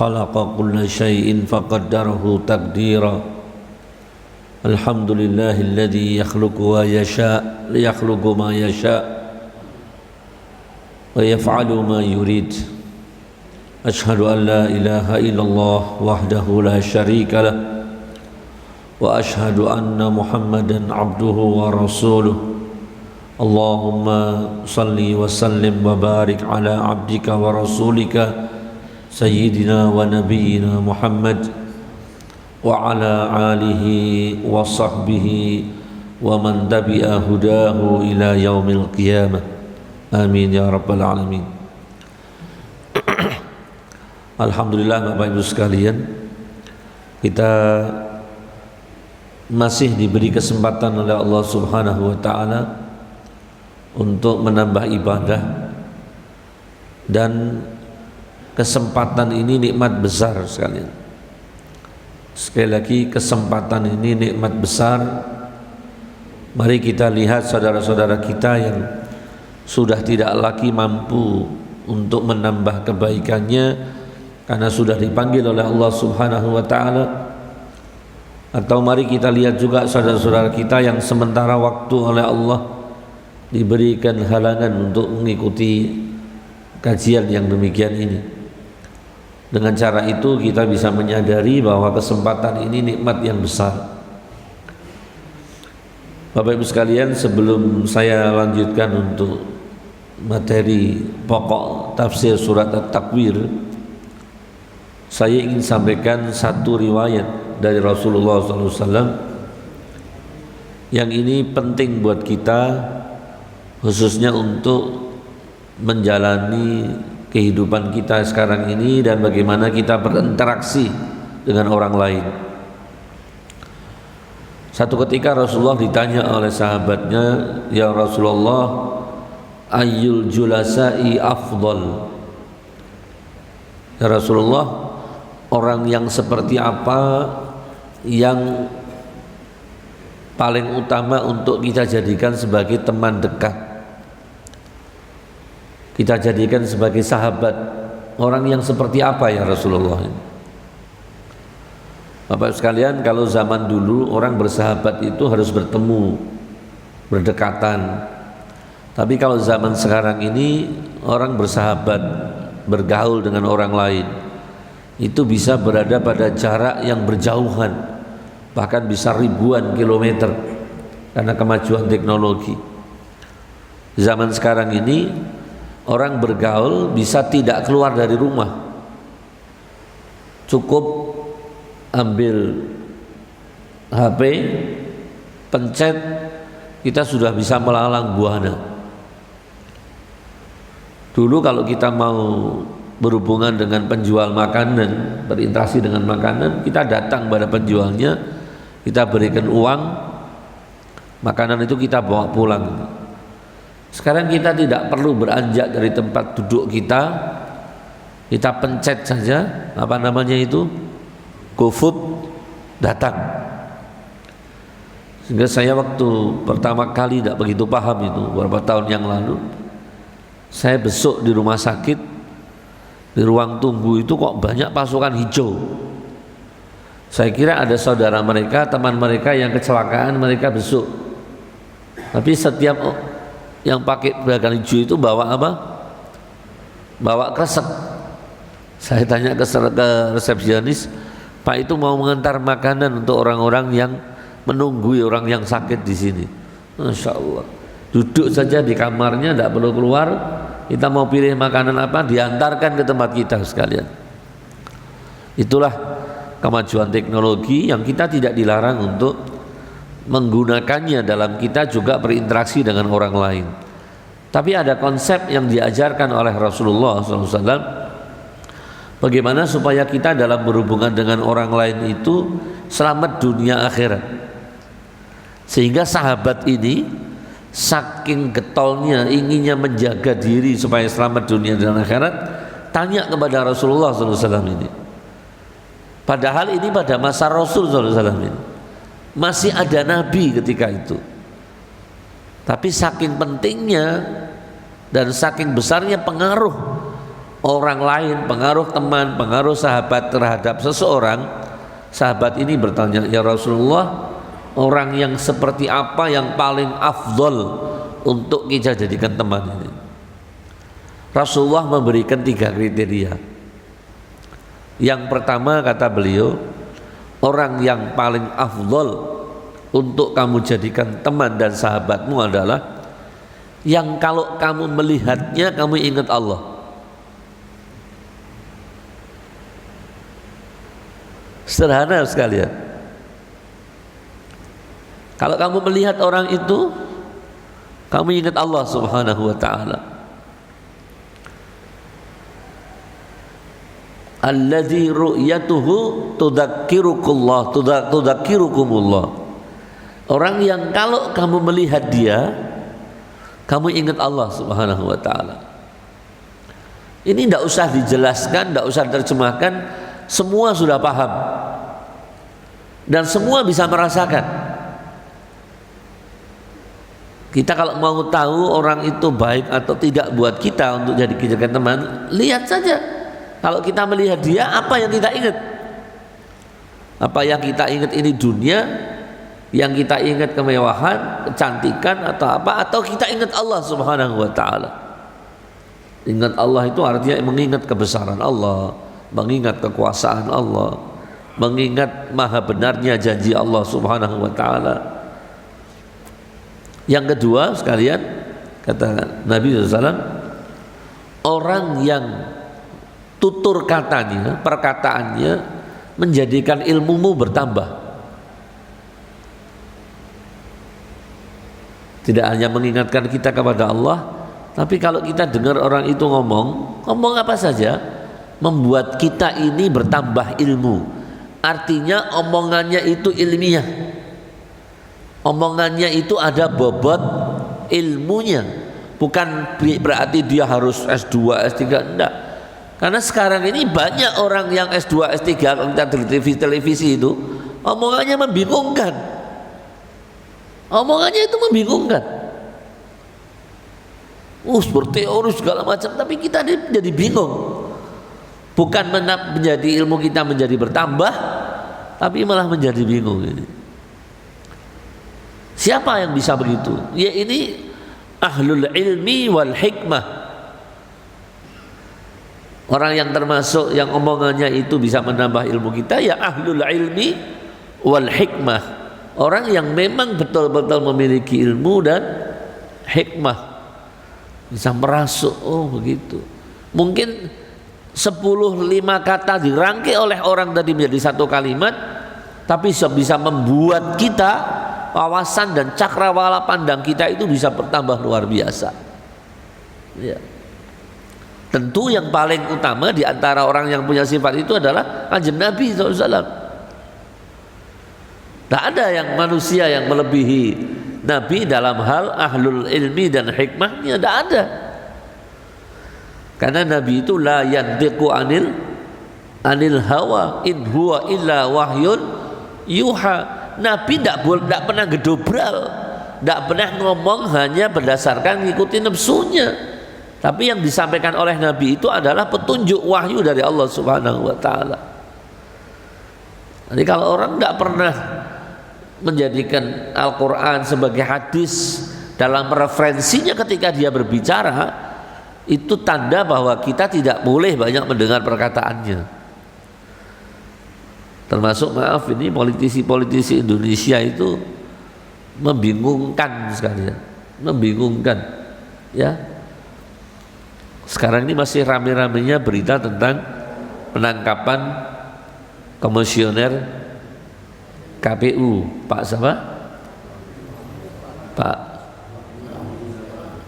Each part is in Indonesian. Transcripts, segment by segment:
خلق كل شيء فقدره تقديرا الحمد لله الذي يخلق ما يشاء ويفعل ما يريد أشهد أن لا إله إلا الله وحده لا شريك له وأشهد أن محمدا عبده ورسوله اللهم صل وسلم وبارك على عبدك ورسولك سيدنا ونبينا محمد وعلى آله وصحبه ومن تبع هداه إلى يوم القيامة آمين يا رب العالمين. Alhamdulillah Bapak Ibu sekalian, kita masih diberi kesempatan oleh Allah Subhanahu wa taala untuk menambah ibadah, dan kesempatan ini nikmat besar sekalian. Sekali lagi, kesempatan ini nikmat besar. Mari kita lihat saudara-saudara kita yang sudah tidak lagi mampu untuk menambah kebaikannya karena sudah dipanggil oleh Allah Subhanahu wa taala. Atau mari kita lihat juga saudara-saudara kita yang sementara waktu oleh Allah diberikan halangan untuk mengikuti kajian yang demikian ini. Dengan cara itu kita bisa menyadari bahwa kesempatan ini nikmat yang besar. Bapak Ibu sekalian, sebelum saya lanjutkan untuk materi pokok tafsir surat At-Takwir, saya ingin sampaikan satu riwayat dari Rasulullah SAW yang ini penting buat kita, khususnya untuk menjalani kehidupan kita sekarang ini dan bagaimana kita berinteraksi dengan orang lain. Satu ketika Rasulullah ditanya oleh sahabatnya, "Ya Rasulullah, ayyul julasai afdal?" Ya Rasulullah, orang yang seperti apa yang paling utama untuk kita jadikan sebagai teman dekat, kita jadikan sebagai sahabat? Orang yang seperti apa ya Rasulullah? Bapak sekalian, kalau zaman dulu orang bersahabat itu harus bertemu, berdekatan. Tapi kalau zaman sekarang ini orang bersahabat, bergaul dengan orang lain, itu bisa berada pada jarak yang berjauhan, bahkan bisa ribuan kilometer karena kemajuan teknologi. Zaman sekarang ini orang bergaul bisa tidak keluar dari rumah, cukup ambil HP, pencet, kita sudah bisa melalang buana. Dulu kalau kita mau berhubungan dengan penjual makanan, berinteraksi dengan makanan, kita datang pada penjualnya, kita berikan uang, makanan itu kita bawa pulang. Sekarang kita tidak perlu beranjak dari tempat duduk kita pencet saja, apa namanya itu, GoFood, datang. Sehingga saya waktu pertama kali tidak begitu paham itu, beberapa tahun yang lalu, saya besuk di rumah sakit, di ruang tunggu itu kok banyak pasukan hijau. Saya kira ada saudara mereka, teman mereka yang kecelakaan, mereka besuk. Tapi setiap yang pakai seragam hijau itu bawa apa? Bawa kresek. Saya tanya ke resepsionis, "Pak, itu mau mengantar makanan untuk orang-orang yang menunggu orang yang sakit di sini." Masya Allah, duduk saja di kamarnya, tidak perlu keluar. Kita mau pilih makanan apa, diantarkan ke tempat kita sekalian. Itulah kemajuan teknologi yang kita tidak dilarang untuk menggunakannya dalam kita juga berinteraksi dengan orang lain. Tapi ada konsep yang diajarkan oleh Rasulullah SAW, bagaimana supaya kita dalam berhubungan dengan orang lain itu selamat dunia akhirat. Sehingga sahabat ini saking getolnya inginnya menjaga diri supaya selamat dunia dan akhirat, tanya kepada Rasulullah SAW ini. Padahal ini pada masa Rasul SAW ini masih ada Nabi ketika itu. Tapi saking pentingnya dan saking besarnya pengaruh orang lain, pengaruh teman, pengaruh sahabat terhadap seseorang, sahabat ini bertanya, ya Rasulullah, orang yang seperti apa yang paling afdol untuk kita jadikan teman ini? Rasulullah memberikan 3 kriteria. Yang pertama kata beliau, orang yang paling afdol untuk kamu jadikan teman dan sahabatmu adalah yang kalau kamu melihatnya kamu ingat Allah. Sederhana sekalian. Kalau kamu melihat orang itu, kamu ingat Allah Subhanahu wa ta'ala. Alladzi ru'yatuhu tudzakirukumullah. Orang yang kalau kamu melihat dia, kamu ingat Allah Subhanahu wa ta'ala. Ini tidak usah dijelaskan, tidak usah diterjemahkan, semua sudah paham dan semua bisa merasakan. Kita kalau mau tahu orang itu baik atau tidak buat kita untuk jadi jadikan teman, lihat saja. Kalau kita melihat dia, apa yang kita ingat? Apa yang kita ingat ini dunia, yang kita ingat kemewahan, kecantikan atau apa, atau kita ingat Allah Subhanahu wa ta'ala. Ingat Allah itu artinya mengingat kebesaran Allah, mengingat kekuasaan Allah, mengingat maha benarnya janji Allah Subhanahu wa ta'ala. Yang kedua sekalian, kata Nabi SAW, orang yang tutur katanya, perkataannya menjadikan ilmumu bertambah. Tidak hanya mengingatkan kita kepada Allah, tapi kalau kita dengar orang itu ngomong apa saja, membuat kita ini bertambah ilmu. Artinya omongannya itu ilmiah, omongannya itu ada bobot ilmunya. Bukan berarti dia harus S2, S3, enggak. Karena sekarang ini banyak orang yang S2, S3, kalau kita di televisi itu omongannya membingungkan. Omongannya itu membingungkan. Berteori segala macam, tapi kita jadi bingung. Bukan menjadi ilmu kita menjadi bertambah, tapi malah menjadi bingung ini. Siapa yang bisa begitu? Ya ini ahlul ilmi wal hikmah. Orang yang termasuk yang omongannya itu bisa menambah ilmu kita, ya ahlul ilmi wal hikmah. Orang yang memang betul-betul memiliki ilmu dan hikmah, bisa merasuk, oh begitu. Mungkin 10-5 kata dirangkai oleh orang tadi menjadi satu kalimat, tapi bisa membuat kita, wawasan dan cakrawala pandang kita itu bisa bertambah luar biasa. Ya. Tentu yang paling utama di antara orang yang punya sifat itu adalah Kanjeng Nabi SAW. Tidak ada yang manusia yang melebihi Nabi dalam hal ahlul ilmi dan hikmahnya, tidak ada. Karena Nabi itu la yantiqu anil hawa in huwa illa wahyun yuha. Nabi tidak pernah gedobral, tidak pernah ngomong hanya berdasarkan ngikuti nafsunya. Tapi yang disampaikan oleh Nabi itu adalah petunjuk wahyu dari Allah Subhanahu wa ta'ala. Jadi kalau orang tidak pernah menjadikan Al-Quran sebagai hadis dalam referensinya ketika dia berbicara, itu tanda bahwa kita tidak boleh banyak mendengar perkataannya. Termasuk, maaf, ini politisi-politisi Indonesia itu membingungkan sekali, membingungkan, ya. Sekarang ini masih rame-ramenya berita tentang penangkapan komisioner KPU, Pak siapa? Pak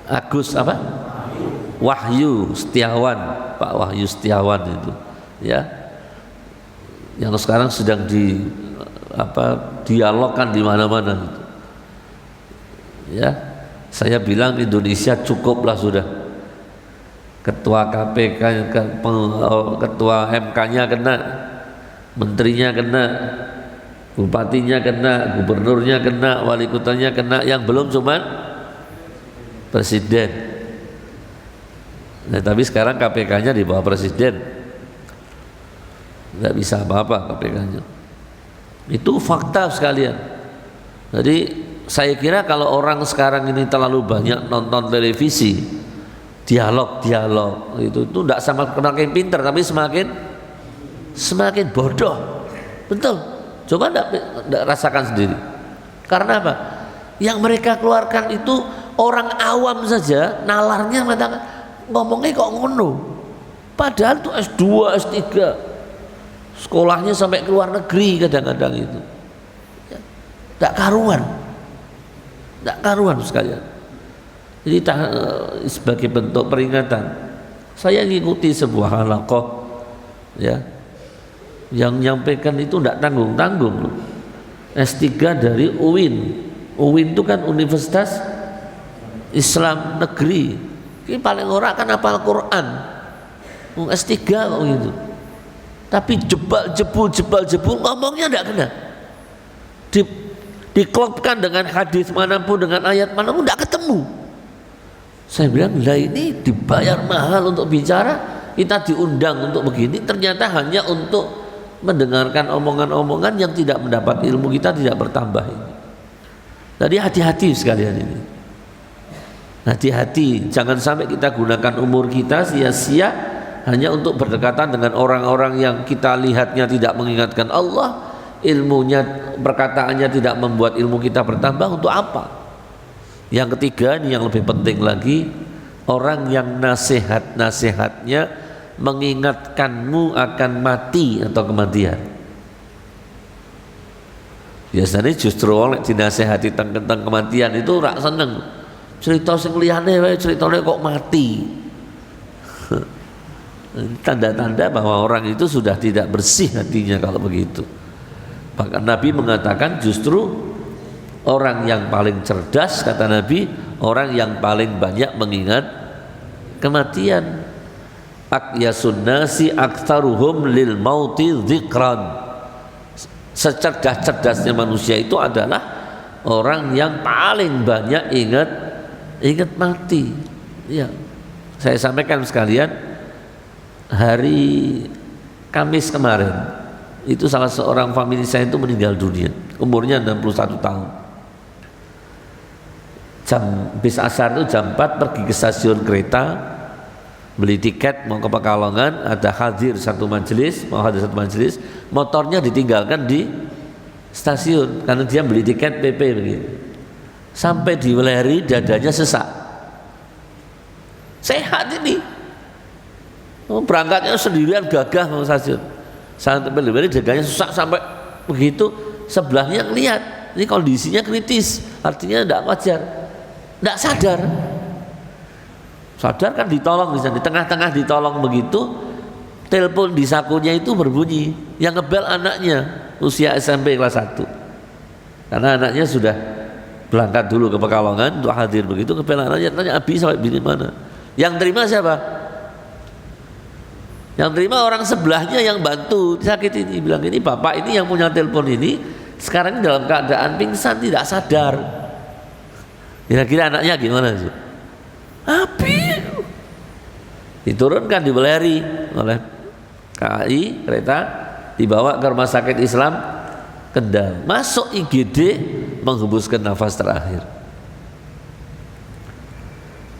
Agus apa? Wahyu Setiawan, Pak Wahyu Setiawan itu, ya, yang sekarang sedang dialogkan di mana-mana gitu. Ya, saya bilang Indonesia cukuplah sudah. Ketua KPK, ketua MK-nya kena, menterinya kena, bupatinya kena, gubernurnya kena, wali kotanya kena, yang belum cuma presiden. Nah, tapi sekarang KPK-nya di bawah presiden, nggak bisa apa-apa KPK-nya. Itu fakta sekalian. Jadi saya kira kalau orang sekarang ini terlalu banyak nonton televisi, dialog itu tidak semakin pinter, tapi semakin bodoh. Betul. Coba enggak rasakan sendiri. Karena apa? Yang mereka keluarkan itu orang awam saja nalarnya mengatakan ngomongnya kok ngono. Padahal itu S2, S3. Sekolahnya sampai ke luar negeri kadang-kadang itu. Enggak karuan sekalian. Jadi sebagai bentuk peringatan, saya ngikuti sebuah halaqah ya. Yang menyampaikan itu tidak tanggung-tanggung. S3 dari UIN. UIN itu kan Universitas Islam Negeri. Ini paling ora kan hafal Quran. S3 kok gitu. Tapi jebul ngomongnya tidak kena. Diklopkan dengan hadis manapun, dengan ayat manapun tidak ketemu. Saya bilang, lah ini dibayar mahal untuk bicara, kita diundang untuk begini, ternyata hanya untuk mendengarkan omongan-omongan yang tidak mendapat ilmu, kita tidak bertambah ini. Jadi hati-hati sekalian ini. Hati-hati, jangan sampai kita gunakan umur kita sia-sia hanya untuk berdekatan dengan orang-orang yang kita lihatnya tidak mengingatkan Allah, ilmunya, perkataannya tidak membuat ilmu kita bertambah, untuk apa? Yang ketiga, ini yang lebih penting lagi, orang yang nasihatnya mengingatkanmu akan mati atau kematian. Biasanya justru oleh dinasehati tentang kematian itu rak seneng. Cerita sing liyane wae ceritane kok mati. Tanda-tanda bahwa orang itu sudah tidak bersih hatinya kalau begitu. Bahkan Nabi mengatakan justru orang yang paling cerdas, kata Nabi, orang yang paling banyak mengingat kematian. Aqyasun nasi aktsaruhum lil mauti dzikran. Secerdas-cerdasnya manusia itu adalah orang yang paling banyak ingat mati. Ya. Saya sampaikan sekalian, hari Kamis kemarin itu salah seorang famili saya itu meninggal dunia, umurnya 61 tahun. Bis asar itu jam 4 pergi ke stasiun kereta, beli tiket mau ke Pekalongan, ada hadir satu majelis, motornya ditinggalkan di stasiun karena dia beli tiket PP begitu. Sampai di Weleri dadanya sesak. Sehat ini. Berangkatnya sendirian gagah mau stasiun. Sampai di Weleri dadanya sesak sampai begitu, sebelahnya ngelihat. Ini kondisinya kritis, artinya tidak wajar. Tidak sadar. Sadar kan ditolong, di tengah-tengah ditolong begitu, telepon di sakunya itu berbunyi, yang ngebel anaknya usia SMP kelas 1. Karena anaknya sudah berangkat dulu ke Pekalongan untuk hadir begitu, ngebel anaknya, tanya Abi sampai bini mana. Yang terima siapa? Yang terima orang sebelahnya yang bantu sakit ini, bilang ini bapak ini yang punya telepon ini sekarang dalam keadaan pingsan, tidak sadar. Kira-kira anaknya gimana sih? Api diturunkan di Weleri oleh KAI kereta, dibawa ke rumah sakit Islam Kendal, masuk IGD, menghembuskan nafas terakhir.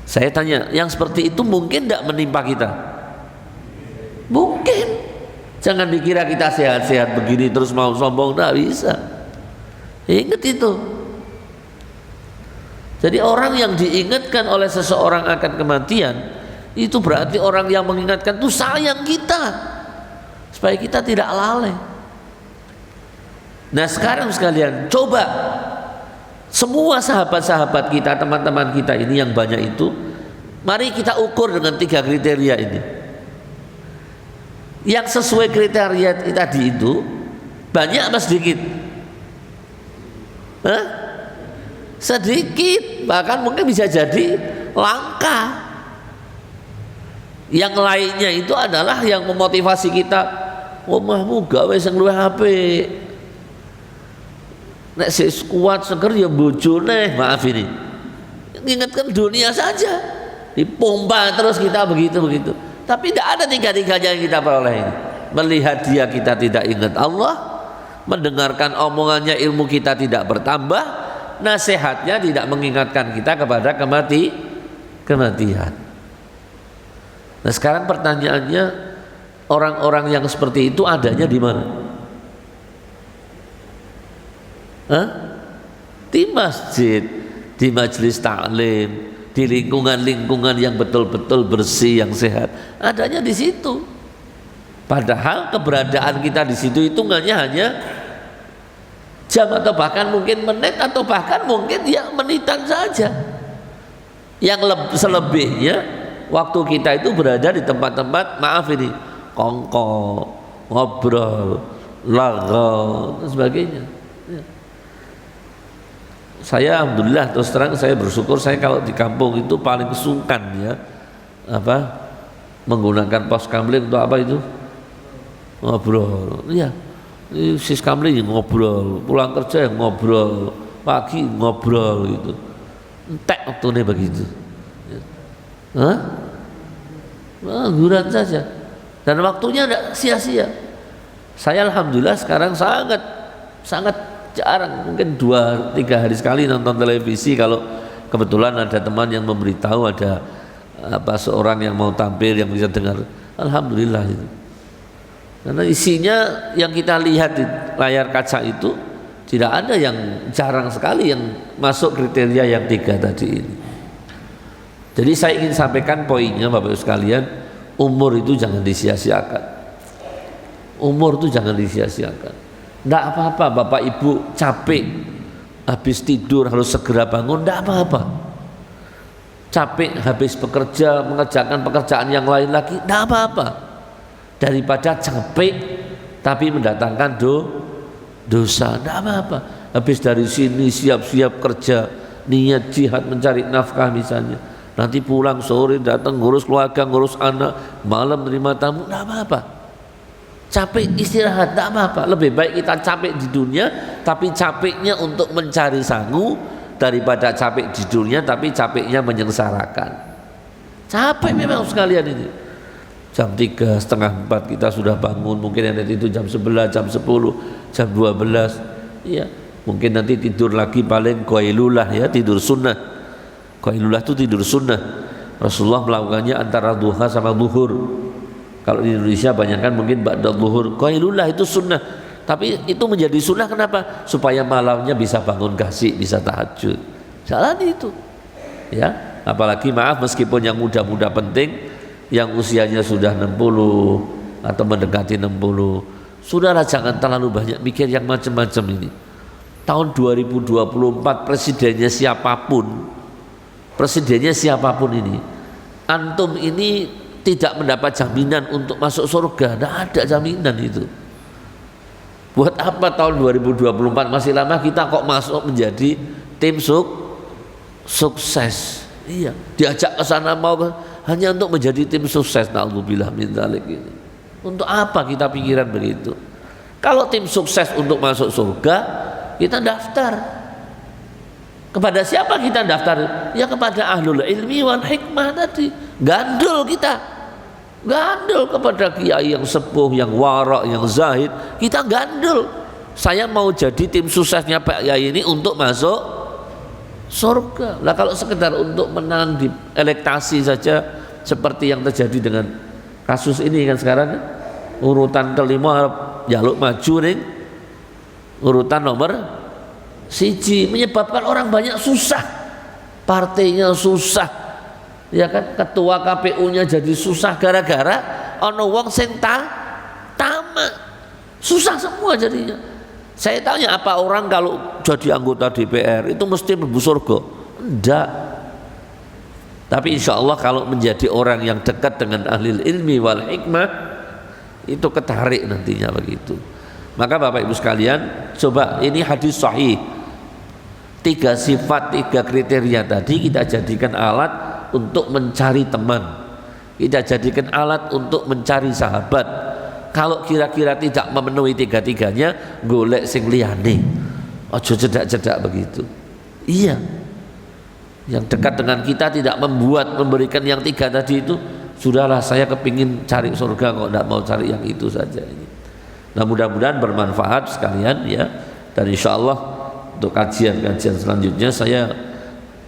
Saya tanya, yang seperti itu mungkin tidak menimpa kita? Mungkin. Jangan dikira kita sehat-sehat begini terus mau sombong, tidak bisa. Ingat itu. Jadi orang yang diingatkan oleh seseorang akan kematian, itu berarti orang yang mengingatkan itu sayang kita, supaya kita tidak lalai. Nah sekarang sekalian, coba semua sahabat-sahabat kita, teman-teman kita ini yang banyak itu, mari kita ukur dengan 3 kriteria ini. Yang sesuai kriteria tadi itu banyak apa sedikit? Hah? Sedikit, bahkan mungkin bisa jadi langka. Yang lainnya itu adalah yang memotivasi kita, omahmu gawe sing luwih apik, nek sik kuat seger ya bojone, maaf ini, ingatkan dunia saja. dipompa terus kita begitu. Tapi tidak ada tiga-tiganya yang kita peroleh ini. Melihat dia kita tidak ingat Allah, mendengarkan omongannya ilmu kita tidak bertambah, nasihatnya tidak mengingatkan kita kepada kematian. Nah sekarang pertanyaannya, orang-orang yang seperti itu adanya di mana? Di masjid, di majelis taklim, di lingkungan-lingkungan yang betul-betul bersih, yang sehat, adanya di situ. Padahal keberadaan kita di situ hitungannya hanya jam atau bahkan mungkin menit atau bahkan mungkin ya menitan saja. Yang selebihnya waktu kita itu berada di tempat-tempat, maaf ini, kongko, ngobrol, lagu dan sebagainya. Ya. Saya alhamdulillah terus terang saya bersyukur, saya kalau di kampung itu paling sungkan ya menggunakan pos kamling untuk apa itu? Ngobrol. Iya. Sis kamling ngobrol, pulang kerja ngobrol, pagi ngobrol gitu. Entek waktunya begitu. Guran saja. Dan waktunya tidak sia-sia. Saya alhamdulillah sekarang sangat jarang, mungkin 2-3 hari sekali nonton televisi kalau kebetulan ada teman yang memberitahu ada seorang yang mau tampil yang bisa dengar. Alhamdulillah itu. Karena isinya yang kita lihat di layar kaca itu tidak ada, yang jarang sekali yang masuk kriteria yang 3 tadi ini. Jadi saya ingin sampaikan poinnya Bapak Ibu sekalian, umur itu jangan disia-siakan. Umur itu jangan disia-siakan. Tidak apa-apa Bapak Ibu capek, habis tidur harus segera bangun, tidak apa-apa. Capek habis bekerja, mengerjakan pekerjaan yang lain lagi, tidak apa-apa. Daripada capek tapi mendatangkan dosa, tidak apa-apa. Habis dari sini siap-siap kerja, niat jihad mencari nafkah misalnya, nanti pulang sore datang ngurus keluarga, ngurus anak, malam terima tamu, tidak apa-apa. Capek istirahat, tidak apa-apa. Lebih baik kita capek di dunia tapi capeknya untuk mencari sangu, daripada capek di dunia tapi capeknya menyengsarakan. Capek memang sekalian ini. Jam 3, setengah 4 kita sudah bangun, mungkin yang itu jam 11, jam 10, jam 12. Ya, mungkin nanti tidur lagi paling qailulah ya, tidur sunnah. Qailulah itu tidur sunnah. Rasulullah melakukannya antara duha sama zuhur. Kalau di Indonesia banyak kan mungkin ba'da zuhur. Qailullah itu sunnah, tapi itu menjadi sunnah kenapa? Supaya malamnya bisa bangun kasih, bisa tahajud. Jalani itu. Ya, apalagi maaf meskipun yang muda-muda penting, yang usianya sudah 60 atau mendekati 60, saudara jangan terlalu banyak mikir yang macam-macam ini. Tahun 2024 presidennya siapapun ini, antum ini tidak mendapat jaminan untuk masuk surga. Tidak ada jaminan itu. Buat apa tahun 2024 masih lama kita kok masuk menjadi tim sukses? Iya, diajak ke sana mau hanya untuk menjadi tim sukses. Na'udzubillah min dzalik ini. Untuk apa kita pikiran begitu? Kalau tim sukses untuk masuk surga, kita daftar. Kepada siapa kita daftar? Ya kepada ahlul ilmi wal hikmah tadi. Gandul kita. Gandul kepada kiai yang sepuh, yang warak, yang zahid. Kita gandul. Saya mau jadi tim suksesnya Pak Yai ini untuk masuk surga. Lah kalau sekedar untuk menang di elektasi saja seperti yang terjadi dengan kasus ini kan sekarang kan? Urutan kelima jaluk maju nih, urutan nomor 1 menyebabkan orang banyak susah, partainya susah. Ya kan, ketua KPU-nya jadi susah gara-gara ono wong sing tamak. Susah semua jadinya. Saya tanya, apa orang kalau jadi anggota DPR itu mesti mlebu surga? Enggak. Tapi insya Allah kalau menjadi orang yang dekat dengan ahli ilmi wal hikmah, itu ketarik nantinya begitu. Maka Bapak Ibu sekalian, coba ini hadis sahih. 3 sifat, 3 kriteria tadi kita jadikan alat untuk mencari teman, kita jadikan alat untuk mencari sahabat. Kalau kira-kira tidak memenuhi 3-tiganya, golek sing liyane. Ojo cedak-cedak begitu. Iya. Yang dekat dengan kita tidak memberikan yang 3 tadi itu, sudahlah saya kepingin cari surga kok, tidak mau cari yang itu saja. Nah, mudah-mudahan bermanfaat sekalian ya. Dan insya Allah untuk kajian-kajian selanjutnya saya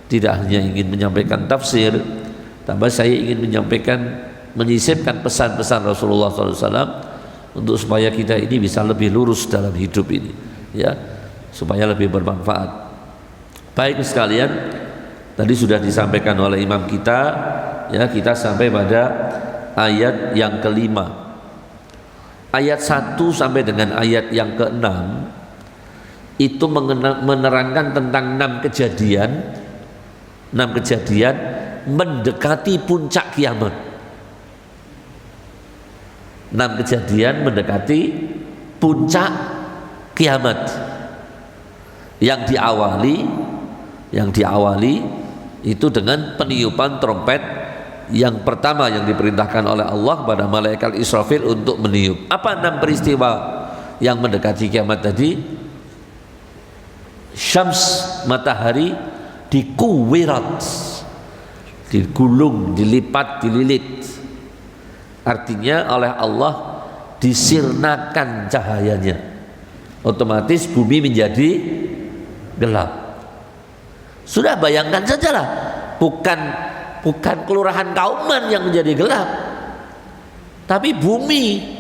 tidak hanya ingin menyampaikan tafsir, tapi saya ingin menyampaikan, menyisipkan pesan-pesan Rasulullah SAW untuk supaya kita ini bisa lebih lurus dalam hidup ini ya, supaya lebih bermanfaat. Baik sekalian, tadi sudah disampaikan oleh imam kita ya, kita sampai pada ayat yang kelima. Ayat 1 sampai dengan ayat yang ke-6 itu menerangkan tentang 6 kejadian mendekati puncak kiamat. 6 kejadian mendekati puncak kiamat yang diawali itu dengan peniupan trompet yang pertama yang diperintahkan oleh Allah kepada malaikat Israfil untuk meniup. Apa 6 peristiwa yang mendekati kiamat tadi? Syams, matahari dikuwirat, digulung, dilipat, dililit. Artinya oleh Allah disirnakan cahayanya, otomatis bumi menjadi gelap. Sudah bayangkan sajalah, bukan kelurahan Kauman yang menjadi gelap, tapi bumi.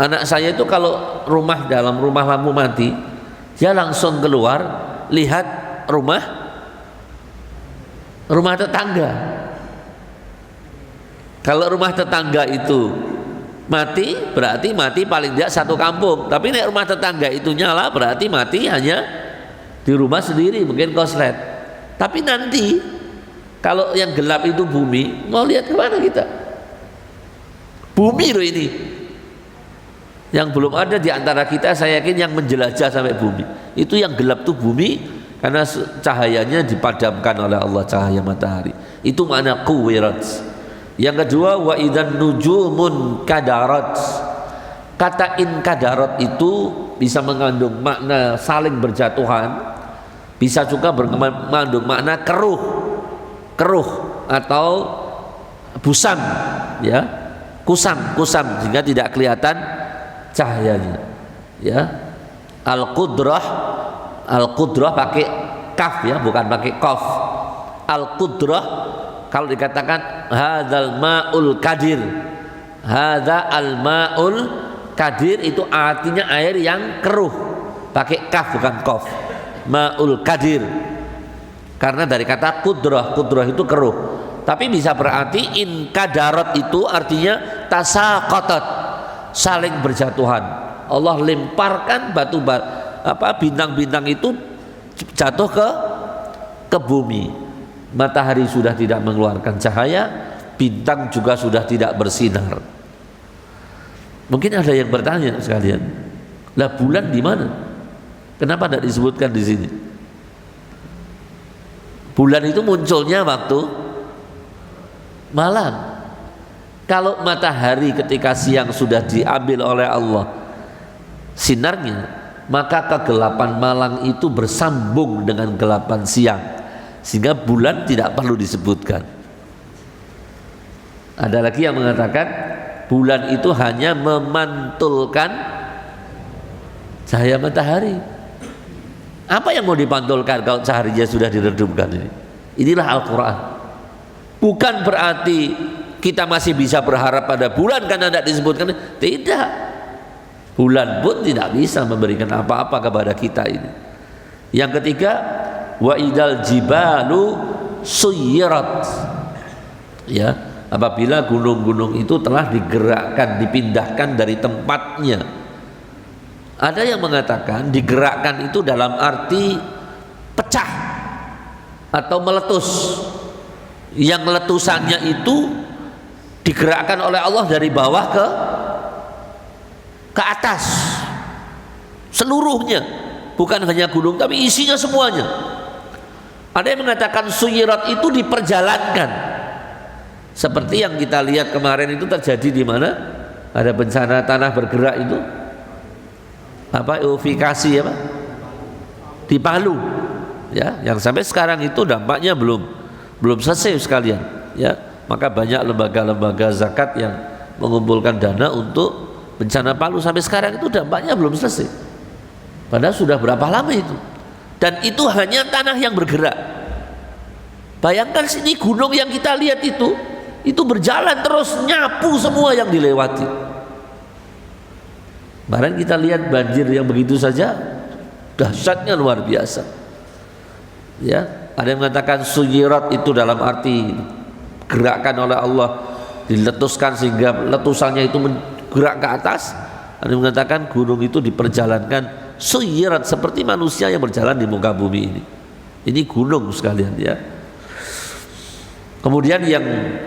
Anak saya itu kalau dalam rumah lampu mati, dia langsung keluar lihat rumah tetangga. Kalau rumah tetangga itu mati, berarti mati paling tidak satu kampung. Tapi nek rumah tetangga itu nyala, berarti mati hanya di rumah sendiri, mungkin koslet. Tapi nanti kalau yang gelap itu bumi, mau lihat kemana kita? Bumi loh ini. Yang belum ada di antara kita, saya yakin yang menjelajah sampai bumi. Itu yang gelap tuh bumi, karena cahayanya dipadamkan oleh Allah, cahaya matahari. Itu makna kuwirat. Yang kedua, wa idzan nujumun kadarat. Kata inkadarat itu bisa mengandung makna saling berjatuhan, bisa juga mengandung makna keruh atau busam ya, kusam sehingga tidak kelihatan cahayanya ya. Al-qudrah pakai kaf ya, bukan pakai qaf. Al-qudrah kalau dikatakan hadzal ma'ul kadir, hadza al ma'ul kadir, itu artinya air yang keruh, pakai kaf bukan qaf. Ma'ul kadir karena dari kata kudrah itu keruh. Tapi bisa berarti inkadarat itu artinya tasaqatat, saling berjatuhan. Allah lemparkan bintang-bintang itu jatuh ke bumi. Matahari sudah tidak mengeluarkan cahaya, bintang juga sudah tidak bersinar. Mungkin ada yang bertanya sekalian, lah bulan di mana? Kenapa tidak disebutkan di sini? Bulan itu munculnya waktu malam. Kalau matahari ketika siang sudah diambil oleh Allah sinarnya, maka kegelapan malam itu bersambung dengan kegelapan siang, sehingga bulan tidak perlu disebutkan. Ada lagi yang mengatakan bulan itu hanya memantulkan cahaya matahari. Apa yang mau dipantulkan kalau cahayanya sudah diredupkan ini? Inilah Al-Quran. Bukan berarti kita masih bisa berharap pada bulan karena tidak disebutkan. Tidak. Bulan pun tidak bisa memberikan apa-apa kepada kita ini. Yang ketiga, wa idal jibalu suyirat, ya, apabila gunung-gunung itu telah digerakkan, dipindahkan dari tempatnya. Ada yang mengatakan digerakkan itu dalam arti pecah atau meletus. Yang letusannya itu digerakkan oleh Allah dari bawah ke atas seluruhnya, bukan hanya gunung tapi isinya semuanya. Ada yang mengatakan suyirat itu diperjalankan, seperti yang kita lihat kemarin itu terjadi di mana ada bencana tanah bergerak itu, apa, eufikasi apa, di Palu ya, yang sampai sekarang itu dampaknya belum selesai sekalian, ya. Maka banyak lembaga-lembaga zakat yang mengumpulkan dana untuk bencana Palu, sampai sekarang itu dampaknya belum selesai. Padahal sudah berapa lama itu? Dan itu hanya tanah yang bergerak. Bayangkan sini gunung yang kita lihat itu berjalan terus nyapu semua yang dilewati. Kemarin kita lihat banjir yang begitu saja dahsyatnya luar biasa. Ya, ada yang mengatakan suyirat itu dalam arti gerakan oleh Allah, diletuskan sehingga letusannya itu bergerak ke atas. Ada yang mengatakan gunung itu diperjalankan suyirat seperti manusia yang berjalan di muka bumi ini. Ini gunung sekalian, ya. Kemudian yang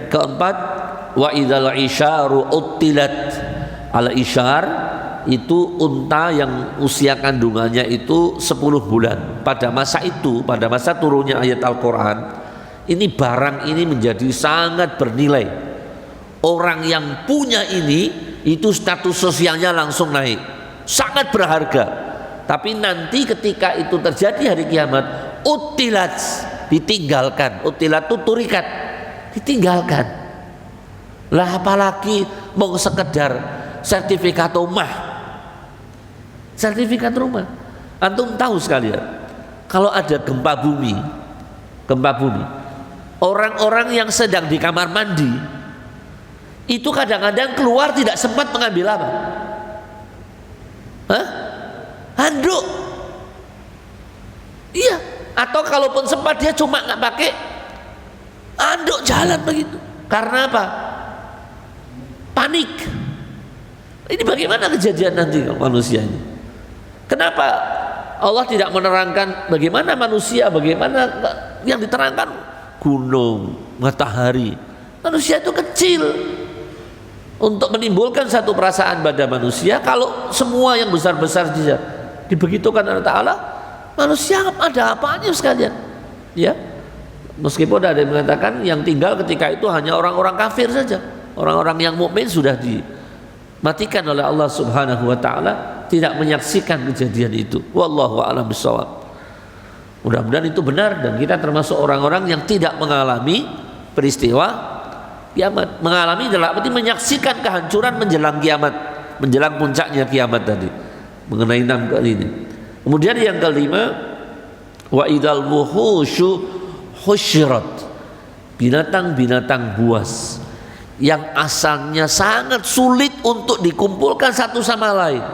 keempat, wa idzal isyaru uttilat. Al isyar itu unta yang usia kandungannya itu 10 bulan. Pada masa itu, pada masa turunnya ayat Al-Quran, ini barang ini menjadi sangat bernilai. Orang yang punya ini itu status sosialnya langsung naik, sangat berharga. Tapi nanti ketika itu terjadi hari kiamat, utilat, ditinggalkan. Utilat itu turikat, ditinggalkan. Lah apalagi mau sekedar sertifikat rumah. Sertifikat rumah. Antum tahu sekalian, kalau ada gempa bumi, orang-orang yang sedang di kamar mandi itu kadang-kadang keluar tidak sempat mengambil apa? Hah? Handuk. Iya. Atau kalaupun sempat dia cuma nggak pakai handuk jalan begitu. Karena apa? Panik. Ini bagaimana kejadian nanti manusia ini? Kenapa Allah tidak menerangkan bagaimana manusia, bagaimana yang diterangkan gunung, matahari. Manusia itu kecil. Untuk menimbulkan satu perasaan pada manusia, kalau semua yang besar-besar dibegitukan oleh Ta'ala, manusia ada apanya sekalian, ya. Meskipun ada yang mengatakan yang tinggal ketika itu hanya orang-orang kafir saja, orang-orang yang mukmin sudah dimatikan oleh Allah Subhanahu wa Ta'ala, tidak menyaksikan kejadian itu. Wallahu a'lam bishawab. Mudah-mudahan itu benar dan kita termasuk orang-orang yang tidak mengalami peristiwa kiamat. Mengalami adalah berarti menyaksikan kehancuran menjelang kiamat, menjelang puncaknya kiamat tadi, mengenai 6 kali ini. Kemudian yang kelima, wa idzal wuhusyu husyirat, binatang-binatang buas yang asalnya sangat sulit untuk dikumpulkan satu sama lain,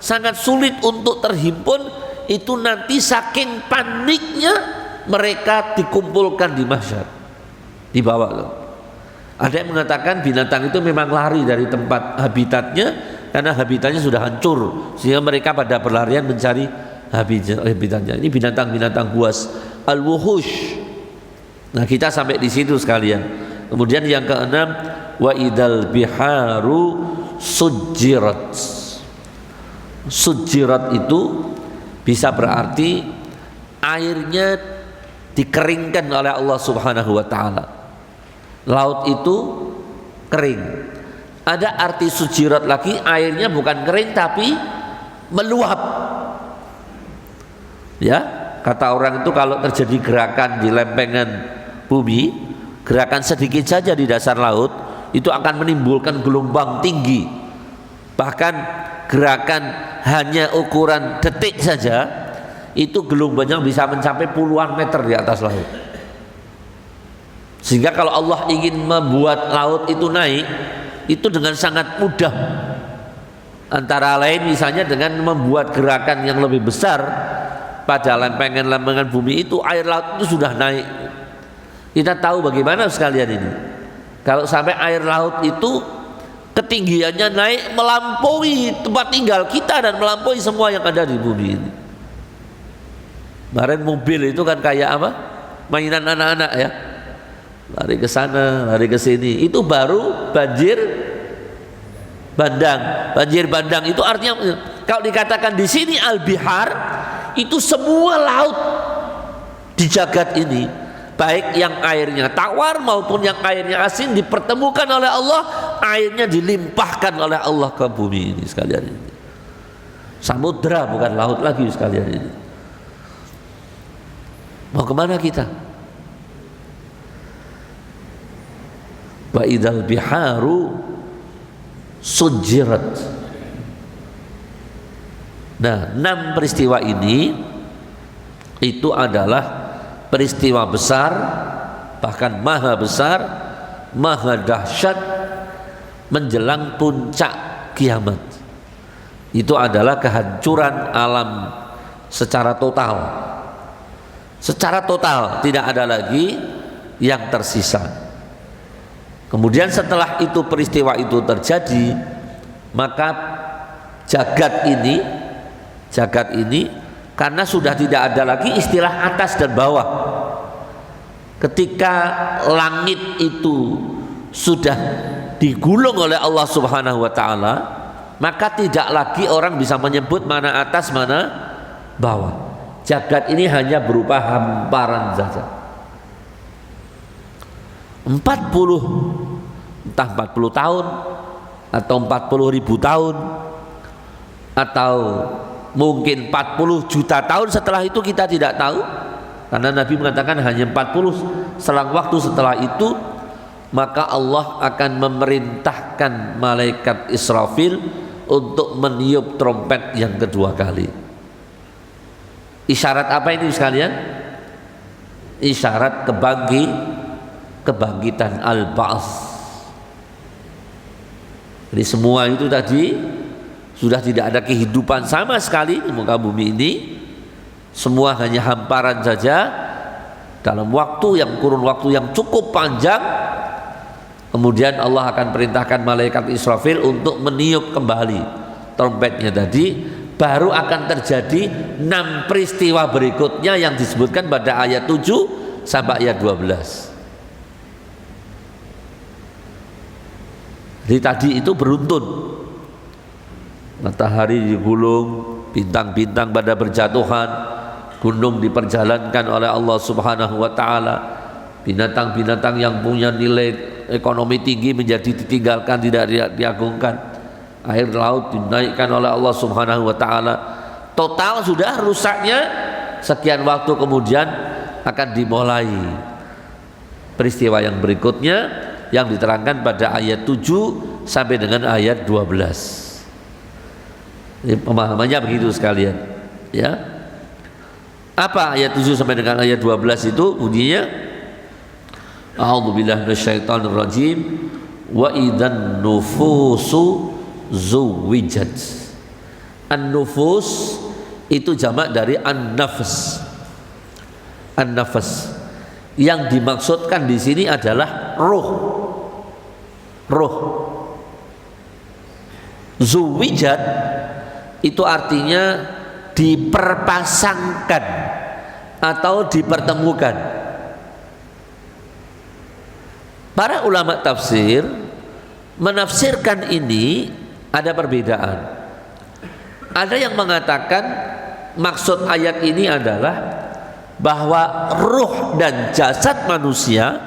sangat sulit untuk terhimpun, itu nanti saking paniknya mereka dikumpulkan di mahsyar, dibawa. Ada yang mengatakan binatang itu memang lari dari tempat habitatnya karena habitatnya sudah hancur, sehingga mereka pada berlarian mencari habitatnya. Ini binatang-binatang buas, al-wuhush. Nah, kita sampai di situ sekalian. Kemudian yang keenam, wa idal biharu sujirat. Sujirat itu bisa berarti airnya dikeringkan oleh Allah Subhanahu wa Ta'ala. Laut itu kering. Ada arti sujirat lagi, airnya bukan kering tapi meluap. Ya, kata orang itu kalau terjadi gerakan di lempengan bumi, gerakan sedikit saja di dasar laut itu akan menimbulkan gelombang tinggi. Bahkan gerakan hanya ukuran detik saja itu gelombangnya bisa mencapai puluhan meter di atas laut. Sehingga kalau Allah ingin membuat laut itu naik, itu dengan sangat mudah. Antara lain misalnya dengan membuat gerakan yang lebih besar pada lempengan-lempengan bumi itu, air laut itu sudah naik. Kita tahu bagaimana sekalian ini. Kalau sampai air laut itu ketinggiannya naik melampaui tempat tinggal kita dan melampaui semua yang ada di bumi ini. Kemarin mobil itu kan kayak apa? Mainan anak-anak ya. Lari ke sana, lari ke sini. Itu baru banjir bandang. Banjir bandang itu artinya kalau dikatakan di sini al-bihar, itu semua laut di jagat ini, baik yang airnya tawar maupun yang airnya asin, dipertemukan oleh Allah, airnya dilimpahkan oleh Allah ke bumi ini sekalian ini. Samudra bukan laut lagi sekalian ini. Mau kemana kita? Wa idzal biharu sujirat. Nah, 6 peristiwa ini itu adalah peristiwa besar, bahkan maha besar, maha dahsyat menjelang puncak kiamat. Itu adalah kehancuran alam secara total. Secara total tidak ada lagi yang tersisa. Kemudian setelah itu peristiwa itu terjadi, maka jagat ini karena sudah tidak ada lagi istilah atas dan bawah. Ketika langit itu sudah digulung oleh Allah Subhanahu wa taala, maka tidak lagi orang bisa menyebut mana atas mana bawah. Jagat ini hanya berupa hamparan saja. 40 tahun atau 40.000 tahun atau mungkin 40 juta tahun setelah itu kita tidak tahu, karena Nabi mengatakan hanya 40 selang waktu setelah itu, maka Allah akan memerintahkan malaikat Israfil untuk meniup trompet yang kedua kali. Isyarat apa ini sekalian? Isyarat kebangkitan al-ba'ats. Jadi semua itu tadi sudah tidak ada kehidupan sama sekali di muka bumi ini. Semua hanya hamparan saja dalam kurun waktu yang cukup panjang. Kemudian Allah akan perintahkan malaikat Israfil untuk meniup kembali trompetnya tadi. Baru akan terjadi 6 peristiwa berikutnya yang disebutkan pada ayat 7 sampai ayat 12. Jadi tadi itu beruntun. Matahari digulung, bintang-bintang pada berjatuhan, gunung diperjalankan oleh Allah Subhanahu wa taala, binatang-binatang yang punya nilai ekonomi tinggi menjadi ditinggalkan, tidak diagungkan, air laut dinaikkan oleh Allah Subhanahu wa taala. Total sudah rusaknya sekian waktu kemudian akan dimulai peristiwa yang berikutnya yang diterangkan pada ayat 7 sampai dengan ayat 12. Ini pemahamannya begitu sekalian, ya. Apa ayat 7 sampai dengan ayat 12 itu bunyinya? A'udzubillahi minasyaitonir rajim. Wa idzan nufusu zuwijat. An-nufus itu jamak dari an-nafs. An-nafs. Yang dimaksudkan di sini adalah ruh. Ruh. Zuwijat itu artinya diperpasangkan atau dipertemukan. Para ulama tafsir menafsirkan ini ada perbedaan. Ada yang mengatakan maksud ayat ini adalah bahwa ruh dan jasad manusia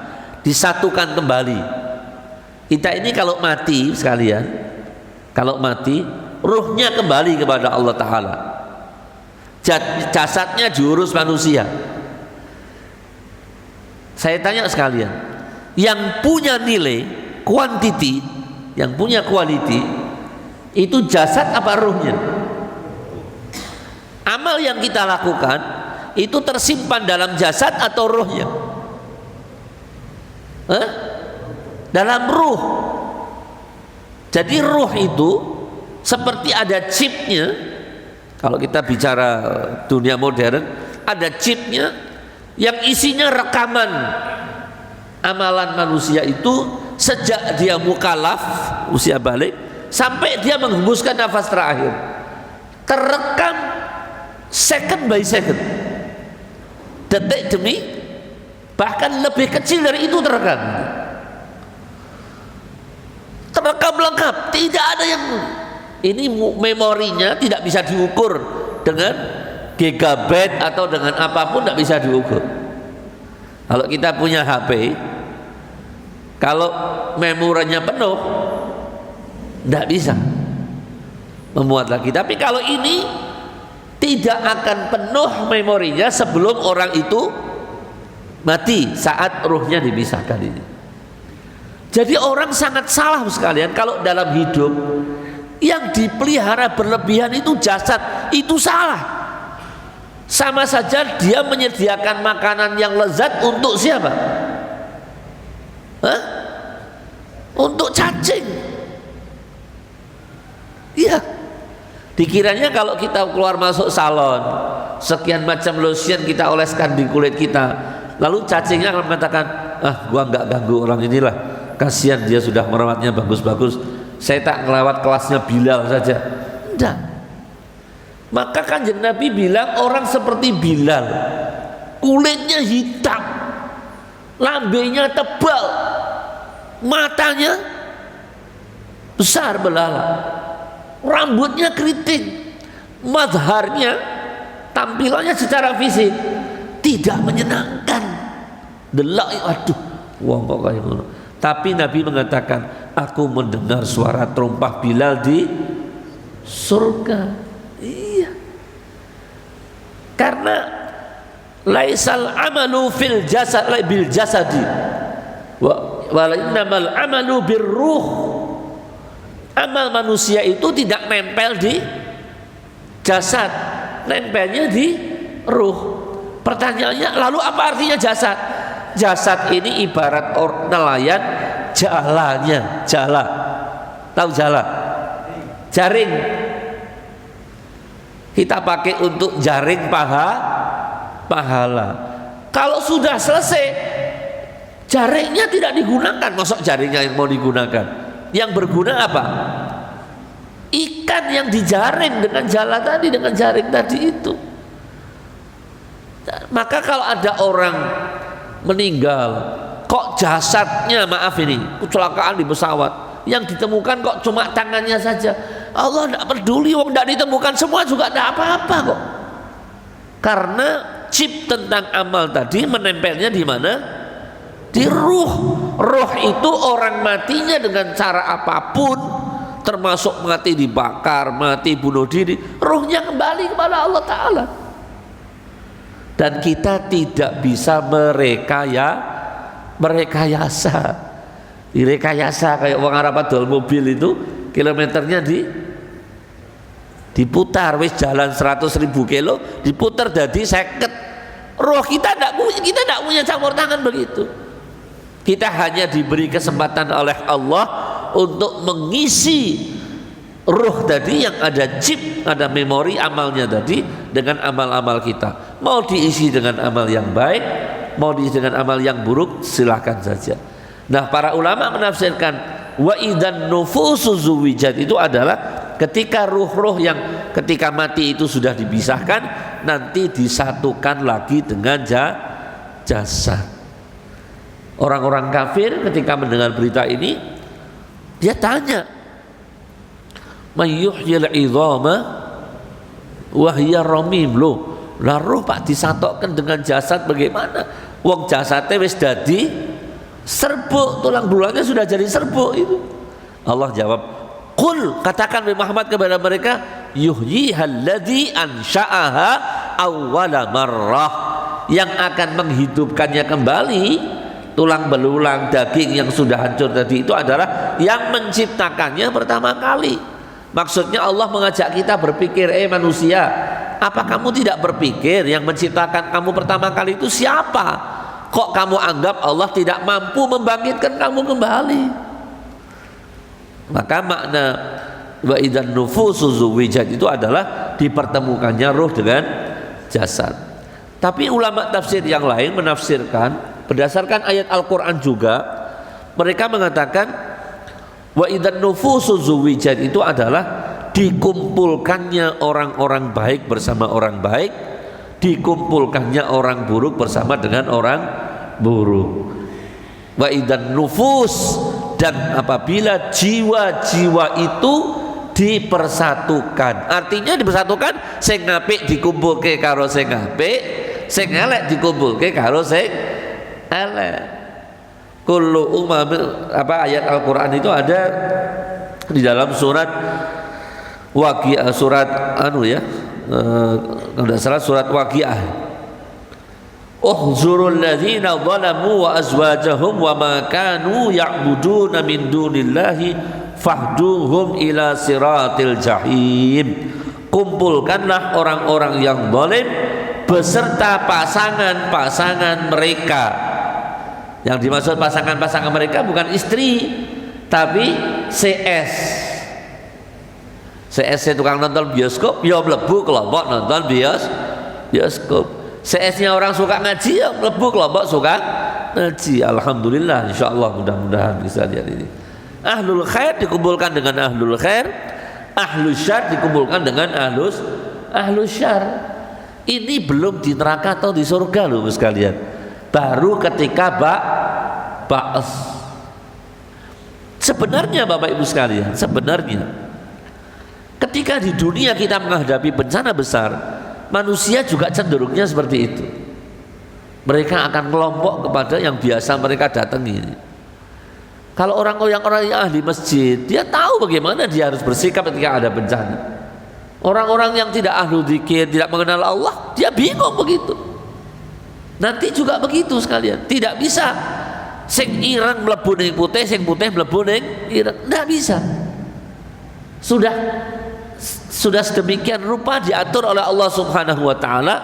disatukan kembali. Kita ini kalau mati sekalian, kalau mati ruhnya kembali kepada Allah Ta'ala, jasadnya diurus manusia. Saya tanya sekalian, yang punya nilai quantity, yang punya quality itu jasad apa ruhnya? Amal yang kita lakukan itu tersimpan dalam jasad atau ruhnya? Dalam ruh. Jadi ruh itu seperti ada chipnya. Kalau kita bicara dunia modern, ada chipnya yang isinya rekaman amalan manusia itu sejak dia mukallaf, usia balik, sampai dia menghembuskan nafas terakhir, terekam second by second, detik demi, bahkan lebih kecil dari itu terekam lengkap. Tidak ada yang ini memorinya tidak bisa diukur dengan gigabyte atau dengan apapun, tidak bisa diukur. Kalau kita punya HP, kalau memorinya penuh tidak bisa memuat lagi. Tapi kalau ini tidak akan penuh memorinya sebelum orang itu mati saat ruhnya dipisahkan ini. Jadi orang sangat salah sekalian kalau dalam hidup yang dipelihara berlebihan itu jasad, itu salah. Sama saja dia menyediakan makanan yang lezat untuk siapa? Hah? Untuk cacing. Iya. Dikiranya kalau kita keluar masuk salon, sekian macam lotion kita oleskan di kulit kita, lalu cacingnya akan mengatakan, gua nggak ganggu orang inilah, kasihan dia sudah merawatnya bagus-bagus, saya tak ngelawat kelasnya Bilal saja. Tidak. Maka Kanjeng Nabi bilang orang seperti Bilal, kulitnya hitam, lambenya tebal, matanya besar belalak, rambutnya keriting, mazharnya, tampilannya secara fisik tidak menyenangkan. Delak, aduh, wong kok kayak ngono. Tapi Nabi mengatakan, aku mendengar suara terompah Bilal di surga. Iya. Karena laisal amalu fil jasad bil jasadi wa innamal amalu birruh. Amal manusia itu tidak nempel di jasad, nempelnya di ruh. Pertanyaannya, lalu apa artinya jasad? Jasad ini ibarat nelayan jalanya, jala. Tahu jala? Jaring. Kita pakai untuk jaring pahala. Kalau sudah selesai, jaringnya tidak digunakan. Masuk jaringnya yang mau digunakan? Yang berguna apa? Ikan yang dijaring dengan jala tadi, dengan jaring tadi itu. Maka kalau ada orang meninggal, kok jasadnya, maaf ini, kecelakaan di pesawat, yang ditemukan kok cuma tangannya saja, Allah tidak peduli, wong tidak ditemukan semua juga tidak apa-apa kok. Karena chip tentang amal tadi menempelnya di mana? Di ruh. Ruh itu orang matinya dengan cara apapun, termasuk mati dibakar, mati bunuh diri, ruhnya kembali kepada Allah Ta'ala. Dan kita tidak bisa merekayasa. Direkayasa kayak orang Arab adol mobil itu, kilometernya diputar, wis jalan 100.000 kilo diputar jadi 50. Roh kita tidak punya campur tangan begitu. Kita hanya diberi kesempatan oleh Allah untuk mengisi ruh tadi yang ada chip, ada memori amalnya tadi dengan amal-amal kita. Mau diisi dengan amal yang baik, mau diisi dengan amal yang buruk, silahkan saja. Nah, para ulama menafsirkan wa idzan nufusu zuwijat itu adalah ketika ruh-ruh yang ketika mati itu sudah dipisahkan, nanti disatukan lagi dengan jasad. Orang-orang kafir ketika mendengar berita ini, dia tanya, mayyuhyil idhama wa hiya ramim. Loh, lah ruh Pak disatokkan dengan jasad bagaimana? Wong jasadnya wis dadi serbuk, tulang belulangnya sudah jadi serbuk itu. Allah jawab, qul, katakan Muhammad kepada mereka, yuhyihal ladzi ansha'aha awwala marrah, yang akan menghidupkannya kembali tulang belulang, daging yang sudah hancur tadi itu adalah yang menciptakannya pertama kali. Maksudnya Allah mengajak kita berpikir, manusia, apa kamu tidak berpikir yang menciptakan kamu pertama kali itu siapa? Kok kamu anggap Allah tidak mampu membangkitkan kamu kembali? Maka makna wa idzan nufusu zuwijat itu adalah dipertemukannya ruh dengan jasad. Tapi ulama tafsir yang lain menafsirkan berdasarkan ayat Al-Quran juga, mereka mengatakan wa idzan nufusu zuwijat itu adalah dikumpulkannya orang-orang baik bersama orang baik, dikumpulkannya orang buruk bersama dengan orang buruk. Wa idzan nufus, dan apabila jiwa-jiwa itu dipersatukan. Artinya dipersatukan, sing apik dikumpulke karo sing apik, sing elek dikumpulke karo sing elek. Kullu umam, ayat Al-Qur'an itu ada di dalam surat Waqiah, surat kalau tidak salah surat Waqiah. Uhzurul ladzina zalamu wa azwajahum wa ma kanu ya'buduna min dunillahi fahduhum ila siratil jahim. Kumpulkanlah orang-orang yang zalim beserta pasangan-pasangan mereka. Yang dimaksud pasangan-pasangan mereka bukan istri, tapi CS. CS tukang nonton bioskop, ya mlebu kelompok nonton bioskop. CS-nya orang suka ngaji, ya mlebu kelompok suka ngaji. Alhamdulillah, insyaallah mudah-mudahan bisa lihat ini. Ahlul khair dikumpulkan dengan ahlul khair, ahlus syar dikumpulkan dengan ahlus syar. Ini belum di neraka atau di surga loh sekalian. Baru ketika ba'as. Sebenarnya Bapak Ibu sekalian, sebenarnya ketika di dunia kita menghadapi bencana besar, manusia juga cenderungnya seperti itu. Mereka akan kelompok kepada yang biasa mereka datangi. Kalau orang-orang yang ahli masjid, dia tahu bagaimana dia harus bersikap ketika ada bencana. Orang-orang yang tidak ahlu dzikir, tidak mengenal Allah, dia bingung begitu. Nanti juga begitu sekalian. Tidak bisa sing ireng mlebu ning putih, sing putih mlebu ning ireng. Tidak bisa. Sudah sedemikian rupa diatur oleh Allah Subhanahu wa taala.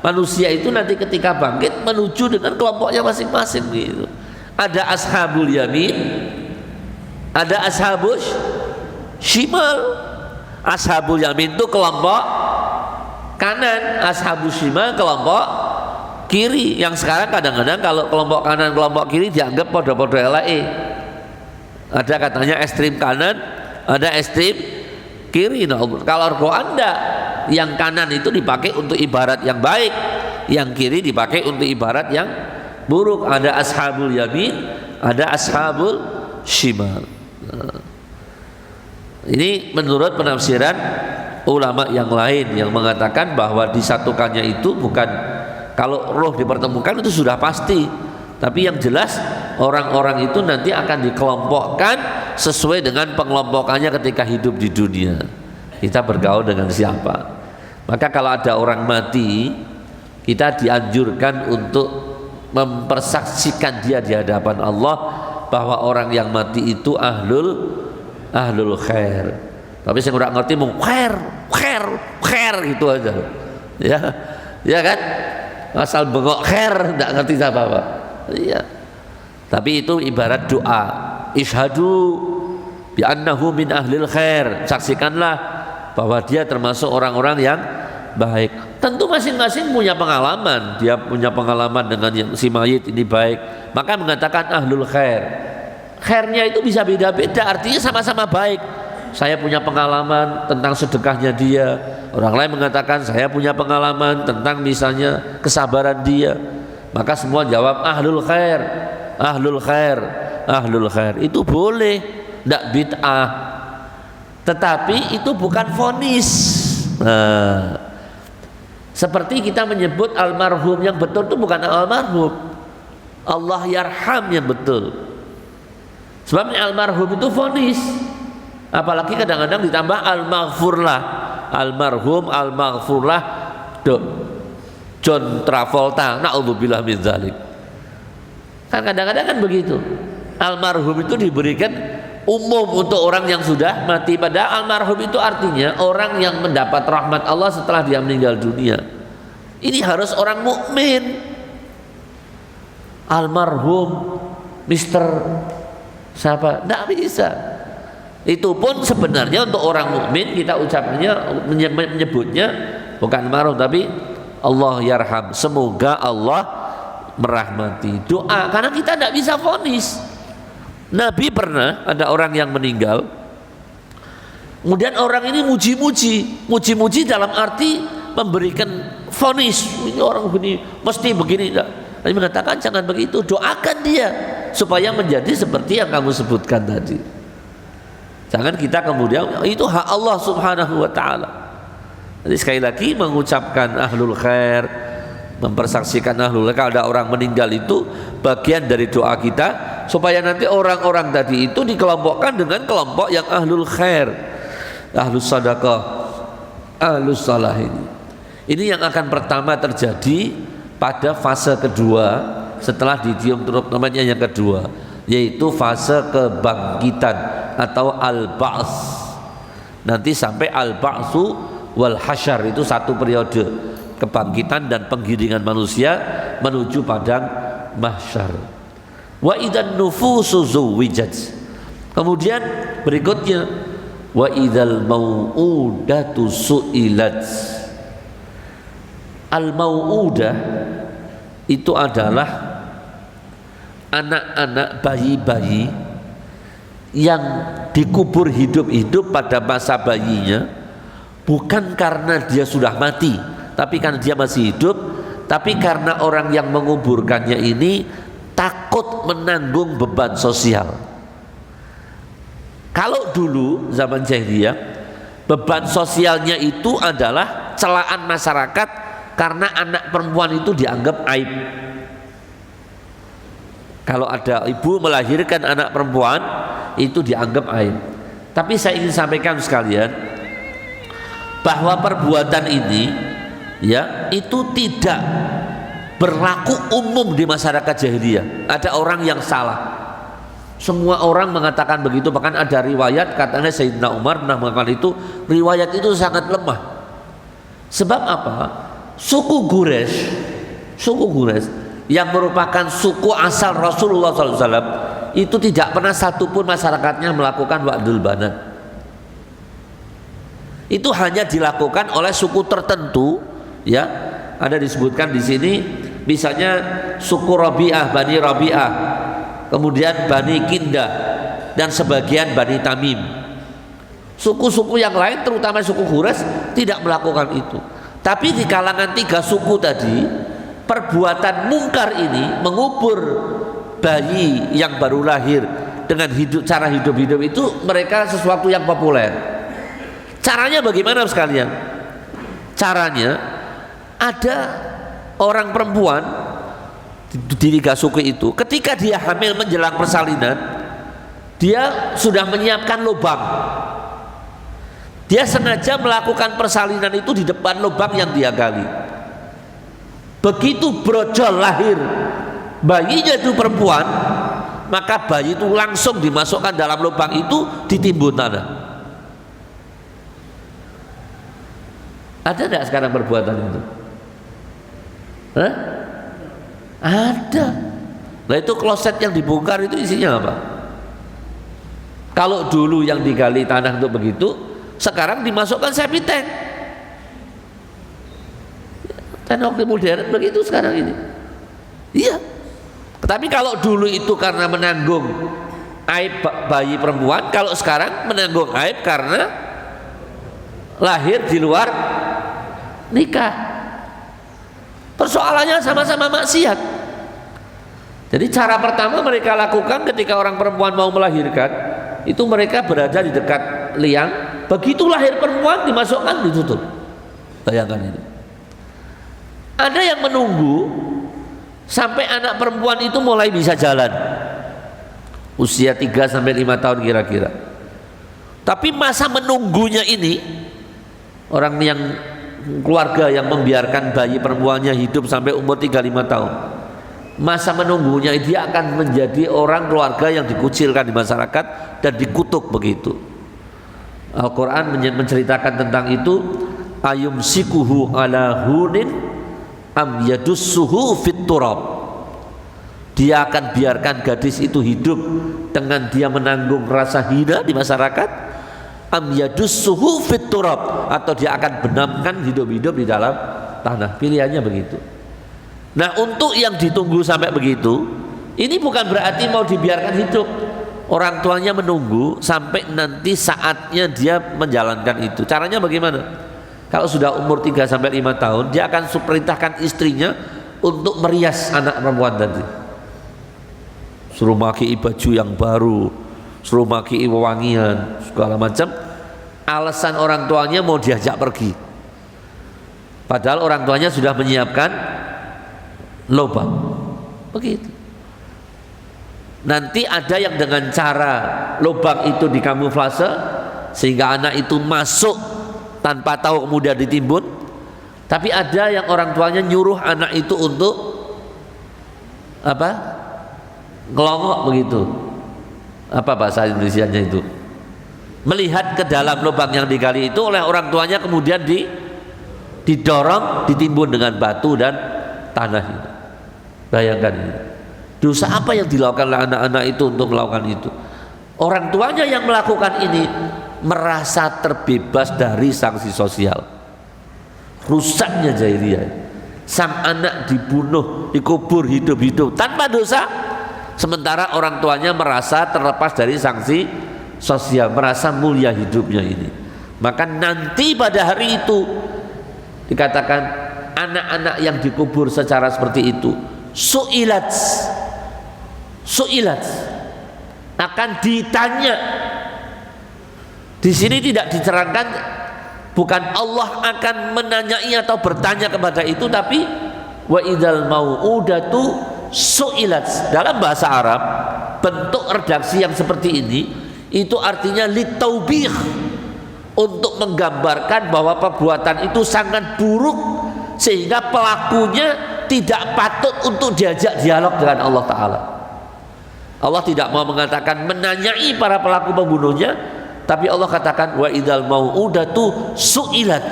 Manusia itu nanti ketika bangkit menuju dengan kelompoknya masing-masing gitu. Ada ashabul yamin, ada ashabus shimal. Ashabul yamin itu kelompok kanan, ashabus shimal kelompok kiri. Yang sekarang kadang-kadang kalau kelompok kanan kelompok kiri dianggap podo-podo eleke. Ada katanya ekstrim kanan, ada ekstrim kiri. Nah, kalau Al-Quran enggak, yang kanan itu dipakai untuk ibarat yang baik, yang kiri dipakai untuk ibarat yang buruk. Ada ashabul yamin, ada ashabul shimal. Ini menurut penafsiran ulama yang lain yang mengatakan bahwa disatukannya itu bukan kalau roh dipertemukan itu sudah pasti, tapi yang jelas orang-orang itu nanti akan dikelompokkan sesuai dengan pengelompokannya ketika hidup di dunia. Kita bergaul dengan siapa. Maka kalau ada orang mati, kita dianjurkan untuk mempersaksikan dia di hadapan Allah bahwa orang yang mati itu ahlul khair. Tapi saya nggak ngerti mau khair gitu aja. Ya kan? Asal bengok khair nggak ngerti apa-apa. Iya. Tapi itu ibarat doa. Ishadu bi annahu min ahlil khair. Saksikanlah bahwa dia termasuk orang-orang yang baik. Tentu masing-masing punya pengalaman. Dia punya pengalaman dengan yang si mayit ini baik, maka mengatakan ahlul khair. Khairnya itu bisa beda-beda, artinya sama-sama baik. Saya punya pengalaman tentang sedekahnya dia, orang lain mengatakan saya punya pengalaman tentang misalnya kesabaran dia. Maka semua jawab ahlul khair, ahlul khair, ahlul khair. Itu boleh, tidak bid'ah. Tetapi itu bukan vonis. Nah, seperti kita menyebut almarhum, yang betul itu bukan almarhum, Allah yarham yang betul. Sebab almarhum itu vonis. Apalagi kadang-kadang ditambah al-maghfurlah. Almarhum al-maghfurlah John Travolta, na'udzubillah min dzalik. Kan kadang-kadang kan begitu. Almarhum itu diberikan umum untuk orang yang sudah mati. Padahal almarhum itu artinya orang yang mendapat rahmat Allah setelah dia meninggal dunia. Ini harus orang mukmin. Almarhum Mister siapa? Tidak bisa. Itu pun sebenarnya untuk orang mukmin kita ucapnya menyebutnya bukan almarhum tapi Allah yarham. Semoga Allah merahmati. Doa, karena kita tidak bisa vonis. Nabi pernah ada orang yang meninggal, kemudian orang ini muji-muji dalam arti memberikan vonis. Ini orang begini, mesti begini. Nabi mengatakan jangan begitu, doakan dia supaya menjadi seperti yang kamu sebutkan tadi. Jangan kita kemudian itu hak Allah Subhanahu wa taala. Jadi sekali lagi mengucapkan ahlul khair, mempersaksikan ahlul khair. Kalau ada orang meninggal itu bagian dari doa kita supaya nanti orang-orang tadi itu dikelompokkan dengan kelompok yang ahlul khair, ahlus sadaqah, ahlus salah ini. Ini yang akan pertama terjadi pada fase kedua setelah ditiup trompetnya yang kedua, yaitu fase kebangkitan atau al-ba'ts. Nanti sampai al-ba'tsu wal hasyar, itu satu periode kebangkitan dan penggiringan manusia menuju padang mahsyar. Wa idzan nufusu zuwijat. Kemudian berikutnya wa idzal mau'udatu su'ilat. Al-mau'udah itu adalah anak-anak bayi-bayi yang dikubur hidup-hidup pada masa bayinya, bukan karena dia sudah mati, tapi karena dia masih hidup, tapi karena orang yang menguburkannya ini takut menanggung beban sosial. Kalau dulu zaman jahiliyah, beban sosialnya itu adalah celaan masyarakat karena anak perempuan itu dianggap aib. Kalau ada ibu melahirkan anak perempuan itu dianggap aib. Tapi saya ingin sampaikan sekalian bahwa perbuatan ini ya itu tidak berlaku umum di masyarakat jahiliyah. Ada orang yang salah. Semua orang mengatakan begitu, bahkan ada riwayat katanya Sayyidina Umar pernah mengatakan itu, riwayat itu sangat lemah. Sebab apa? Suku Quraisy yang merupakan suku asal Rasulullah SAW itu tidak pernah satupun masyarakatnya melakukan wa'dul banat. Itu hanya dilakukan oleh suku tertentu, ya. Ada disebutkan di sini, misalnya suku Rabi'ah, Bani Rabi'ah, kemudian Bani Kindah, dan sebagian Bani Tamim. Suku-suku yang lain, terutama suku Quraisy, tidak melakukan itu. Tapi di kalangan tiga suku tadi, perbuatan mungkar ini, mengubur bayi yang baru lahir dengan cara hidup-hidup itu, mereka sesuatu yang populer. Caranya bagaimana sekalian? Caranya, ada orang perempuan di tiga suku itu, ketika dia hamil menjelang persalinan, dia sudah menyiapkan lubang. Dia sengaja melakukan persalinan itu di depan lubang yang dia gali. Begitu brojol lahir bayinya itu perempuan, maka bayi itu langsung dimasukkan dalam lubang itu, ditimbun tanah. Ada tidak sekarang perbuatan itu? Hah? Ada. Nah itu kloset yang dibongkar itu isinya apa? Kalau dulu yang digali tanah untuk begitu, sekarang dimasukkan septic tank. Teknologi modern begitu sekarang ini. Iya. Tapi kalau dulu itu karena menanggung aib bayi perempuan, kalau sekarang menanggung aib karena lahir di luar nikah. Persoalannya sama-sama maksiat. Jadi cara pertama mereka lakukan ketika orang perempuan mau melahirkan, itu mereka berada di dekat liang. Begitu lahir perempuan dimasukkan, ditutup. Bayangkan ini. Ada yang menunggu sampai anak perempuan itu mulai bisa jalan, usia 3 sampai 5 tahun kira-kira. Tapi masa menunggunya ini, orang yang keluarga yang membiarkan bayi perempuannya hidup sampai umur 3-5 tahun, masa menunggunya dia akan menjadi orang keluarga yang dikucilkan di masyarakat dan dikutuk begitu. Al-Quran menceritakan tentang itu, ayumsikuhu ala hunin am yadussuhu fit turab. Dia akan biarkan gadis itu hidup dengan dia menanggung rasa hina di masyarakat, am yadussuhu fit turab, atau dia akan benamkan hidup-hidup di dalam tanah. Pilihannya begitu. Nah, untuk yang ditunggu sampai begitu, ini bukan berarti mau dibiarkan hidup. Orang tuanya menunggu sampai nanti saatnya dia menjalankan itu. Caranya bagaimana? Kalau sudah umur 3 sampai 5 tahun, dia akan perintahkan istrinya untuk merias anak perempuan tadi. Suruh pakai baju yang baru, suruh pakai wangian, segala macam. Alasan orang tuanya mau diajak pergi. Padahal orang tuanya sudah menyiapkan lubang. Begitu. Nanti ada yang dengan cara lubang itu dikamuflase sehingga anak itu masuk tanpa tahu, kemudian ditimbun. Tapi ada yang orang tuanya nyuruh anak itu untuk apa? Ngelongok begitu. Apa bahasa Indonesianya itu? Melihat ke dalam lubang yang digali itu oleh orang tuanya, kemudian didorong, ditimbun dengan batu dan tanah itu. Bayangkan ini. Dosa apa yang dilakukan oleh anak-anak itu untuk melakukan itu? Orang tuanya yang melakukan ini merasa terbebas dari sanksi sosial. Rusaknya jahiliyah. Sang anak dibunuh, dikubur hidup-hidup tanpa dosa, sementara orang tuanya merasa terlepas dari sanksi sosial, merasa mulia hidupnya ini. Maka nanti pada hari itu dikatakan anak-anak yang dikubur secara seperti itu su'ilat akan ditanya. Di sini tidak diterangkan, bukan Allah akan menanyai atau bertanya kepada itu, tapi wa idzal mau'udatu su'ilat. Dalam bahasa Arab bentuk redaksi yang seperti ini itu artinya litaubih, untuk menggambarkan bahwa perbuatan itu sangat buruk sehingga pelakunya tidak patut untuk diajak dialog dengan Allah Ta'ala. Allah tidak mau mengatakan menanyai para pelaku pembunuhnya, tapi Allah katakan wa idzal mau'udatu su'ilat.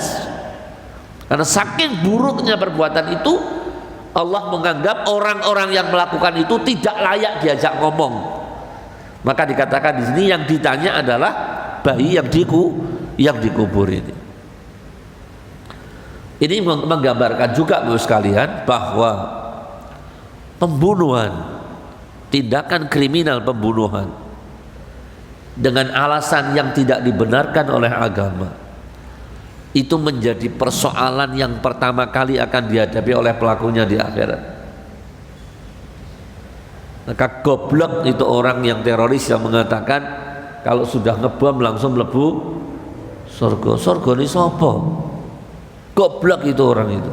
Karena saking buruknya perbuatan itu, Allah menganggap orang-orang yang melakukan itu tidak layak diajak ngomong. Maka dikatakan di sini yang ditanya adalah bayi yang dikubur ini. Ini menggambarkan juga Bapak sekalian bahwa pembunuhan, tindakan kriminal pembunuhan dengan alasan yang tidak dibenarkan oleh agama, itu menjadi persoalan yang pertama kali akan dihadapi oleh pelakunya di akhirat. Maka goblok itu orang yang teroris yang mengatakan kalau sudah ngebom langsung mlebu surga. Surga ini sapa? Goblok itu orang itu.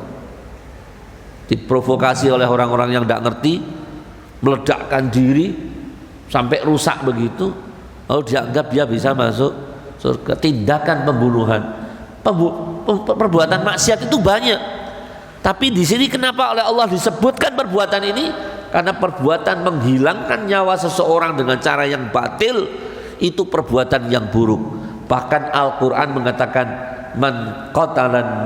Diprovokasi oleh orang-orang yang tidak ngerti, meledakkan diri sampai rusak begitu, lalu dianggap dia bisa masuk surga. Tindakan pembunuhan, perbuatan maksiat itu banyak. Tapi di sini kenapa oleh Allah disebutkan perbuatan ini? Karena perbuatan menghilangkan nyawa seseorang dengan cara yang batil itu perbuatan yang buruk. Bahkan Al-Quran mengatakan man qatalan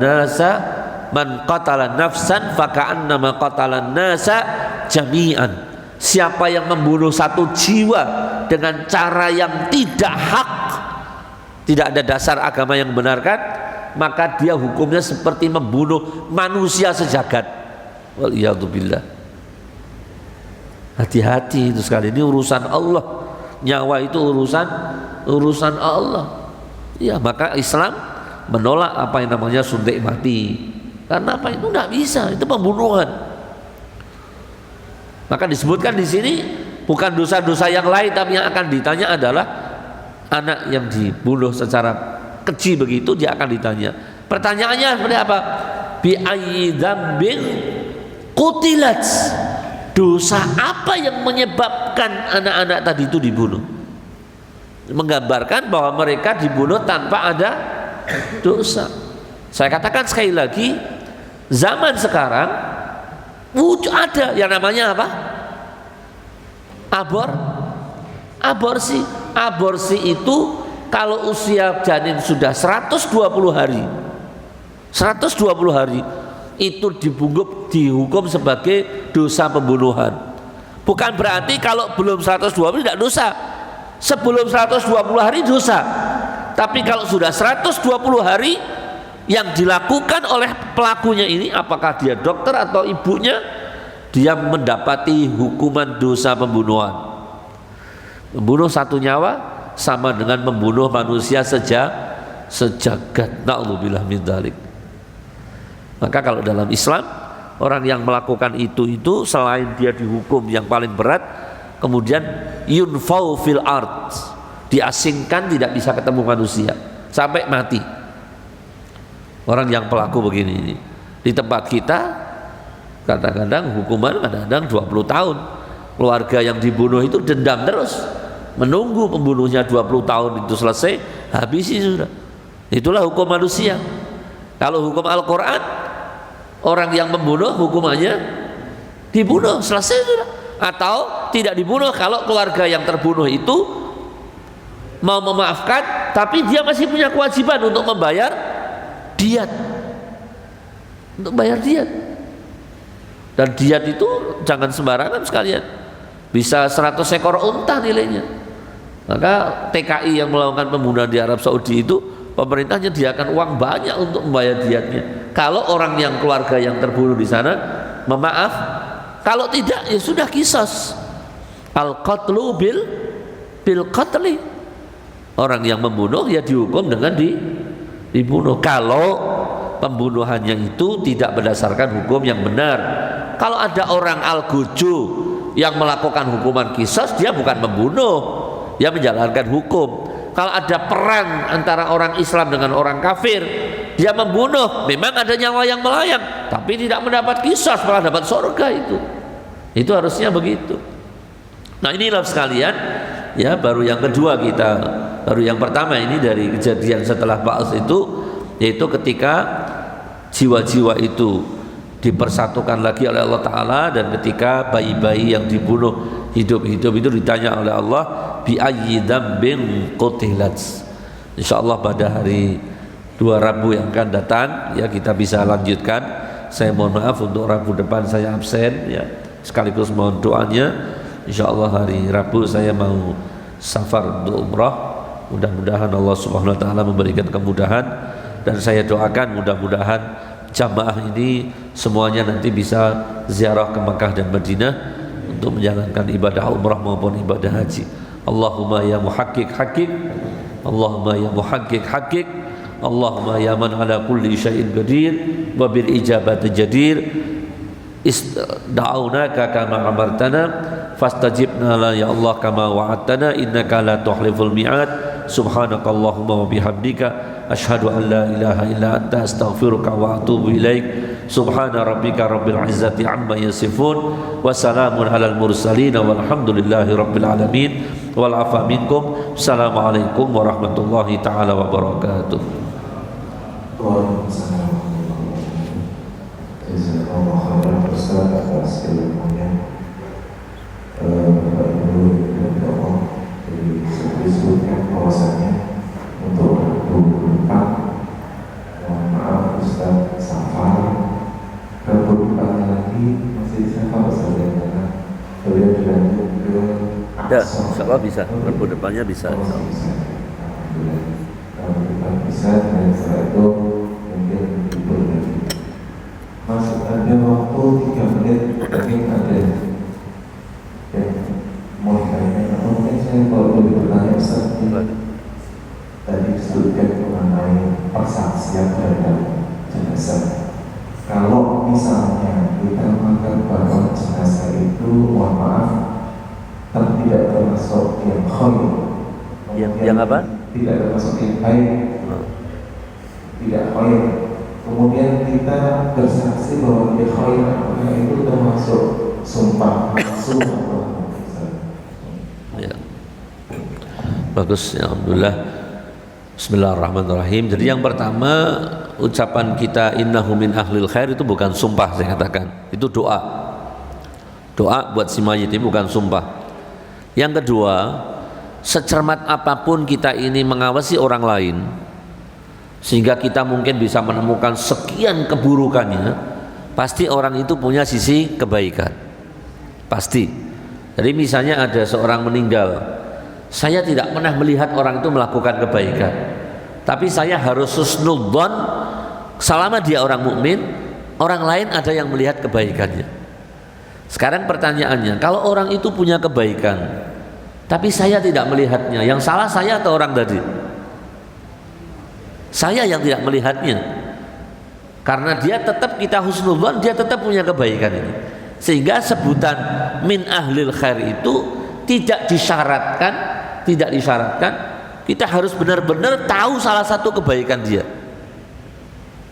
nafsan faka'annama qatalan nasa jami'an. Siapa yang membunuh satu jiwa dengan cara yang tidak hak, tidak ada dasar agama yang membenarkan, maka dia hukumnya seperti membunuh manusia sejagat. Waliyadzubillah. Hati-hati itu sekali, ini urusan Allah. Nyawa itu urusan Allah. Ya, maka Islam menolak apa yang namanya suntik mati. Karena apa? Itu tidak bisa, itu pembunuhan. Maka disebutkan di sini bukan dosa-dosa yang lain, tapi yang akan ditanya adalah anak yang dibunuh secara keji begitu, dia akan ditanya. Pertanyaannya seperti apa? Bi ayyi dzambin qutilat. Dosa apa yang menyebabkan anak-anak tadi itu dibunuh? Menggambarkan bahwa mereka dibunuh tanpa ada dosa. Saya katakan sekali lagi, zaman sekarang ada yang namanya apa? Aborsi. Aborsi itu kalau usia janin sudah 120 hari, 120 hari itu dihukum sebagai dosa pembunuhan. Bukan berarti kalau belum 120 tidak dosa. Sebelum 120 hari dosa. Tapi kalau sudah 120 hari yang dilakukan oleh pelakunya ini, apakah dia dokter atau ibunya, dia mendapati hukuman dosa pembunuhan. Membunuh satu nyawa sama dengan membunuh manusia sejagat. Na'udzubillah min dzalik. Maka kalau dalam Islam, orang yang melakukan itu selain dia dihukum yang paling berat, kemudian yunfau fil ard, diasingkan, tidak bisa ketemu manusia sampai mati. Orang yang pelaku begini ini di tempat kita kadang-kadang hukuman kadang-kadang 20 tahun. Keluarga yang dibunuh itu dendam terus, menunggu pembunuhnya 20 tahun itu selesai, habisi sudah. Itulah hukum manusia. Kalau hukum Al-Quran Orang yang membunuh hukumannya dibunuh, selesai sudah. Atau tidak dibunuh kalau keluarga yang terbunuh itu mau memaafkan, tapi dia masih punya kewajiban untuk membayar diat. Untuk bayar diat. Dan diat itu jangan sembarangan sekalian. Bisa 100 ekor unta nilainya. Maka TKI yang melakukan pembunuhan di Arab Saudi itu, pemerintah menyediakan uang banyak untuk membayar diatnya. Kalau orang yang keluarga yang terbunuh di sana memaaf, kalau tidak ya sudah qisas. Al-qatlu bil qatli. Orang yang membunuh ya dihukum dengan dibunuh. Kalau pembunuhannya itu tidak berdasarkan hukum yang benar. Kalau ada orang al-guju yang melakukan hukuman qisas, dia bukan membunuh, dia menjalankan hukum. Kalau ada perang antara orang Islam dengan orang kafir, dia membunuh, memang ada nyawa yang melayang, tapi tidak mendapat qisas, malah dapat surga itu. Itu harusnya begitu. Nah inilah sekalian, ya baru yang kedua kita, baru yang pertama ini dari kejadian setelah Ba'ats itu, yaitu ketika jiwa-jiwa itu dipersatukan lagi oleh Allah Ta'ala, dan ketika bayi-bayi yang dibunuh hidup-hidup itu ditanya oleh Allah, bi ayyi dzambin qutilat. Insyaallah pada hari 2 Rabu yang akan datang ya kita bisa lanjutkan. Saya mohon maaf untuk Rabu depan saya absen ya, sekaligus mohon doanya. Insyaallah hari Rabu saya mau safar untuk umrah. Mudah-mudahan Allah Subhanahu wa taala memberikan kemudahan, dan saya doakan mudah-mudahan jamaah ini semuanya nanti bisa ziarah ke Makkah dan Madinah untuk menjalankan ibadah umrah maupun ibadah haji. Allahumma ya muhaqqiq haqiq, Allahumma ya muhaqqiq haqiq, Allahumma ya man ala kulli syai'in qadir wa bil ijabati jadir, da'aunaka kama amartana fastajibna la ya Allah kama wa'adtana innaka la tukhliful mi'ad. Subhanakallahumma wa bihamdika asyhadu an la ilaha illa anta astaghfiruka wa atubu ilaik. Subhana rabbika rabbil izzati amma yasifun wa salamun alal mursalin walhamdulillahi rabbil alamin wal afa minkum. Assalamualaikum warahmatullahi taala wabarakatuh. Disebutkan bahwasanya untuk Rabu depan, mohon maaf Ustaz Safar, Rabu depannya lagi masih Safar saja karena beliau dilanjut ke ya, insyaallah bisa, Rabu depannya bisa. Alhamdulillah, Rabu depan bisa, dan setelah itu mungkin libur lagi. Masih ada waktu 3 menit, mungkin ada yang mau ditanya, atau mungkin saya kalau lebih bertanya Ustaz, tadi disebutkan mengenai persaksian terhadap jenazah. Kalau misalnya kita menganggap bahwa jenazah itu, mohon maaf, tidak termasuk yang khair, yang apa? Tidak termasuk yang baik, tidak khair. Kemudian kita bersaksi bahwa dia khair, apakah itu termasuk sumpah palsu atau ya. Bagus ya, alhamdulillah. Bismillahirrahmanirrahim. Jadi yang pertama, ucapan kita innahu min ahlil khair itu bukan sumpah, saya katakan. Itu doa. Doa buat si mayit itu bukan sumpah. Yang kedua, secermat apapun kita ini mengawasi orang lain, sehingga kita mungkin bisa menemukan sekian keburukannya, pasti orang itu punya sisi kebaikan. Pasti. Jadi misalnya ada seorang meninggal, saya tidak pernah melihat orang itu melakukan kebaikan, tapi saya harus husnudzon selama dia orang mukmin, orang lain ada yang melihat kebaikannya. Sekarang pertanyaannya, kalau orang itu punya kebaikan tapi saya tidak melihatnya, yang salah saya atau orang tadi? Saya yang tidak melihatnya, karena dia tetap kita husnudzon, dia tetap punya kebaikan ini. Sehingga sebutan min ahlil khair itu tidak disyaratkan, kita harus benar-benar tahu salah satu kebaikan dia.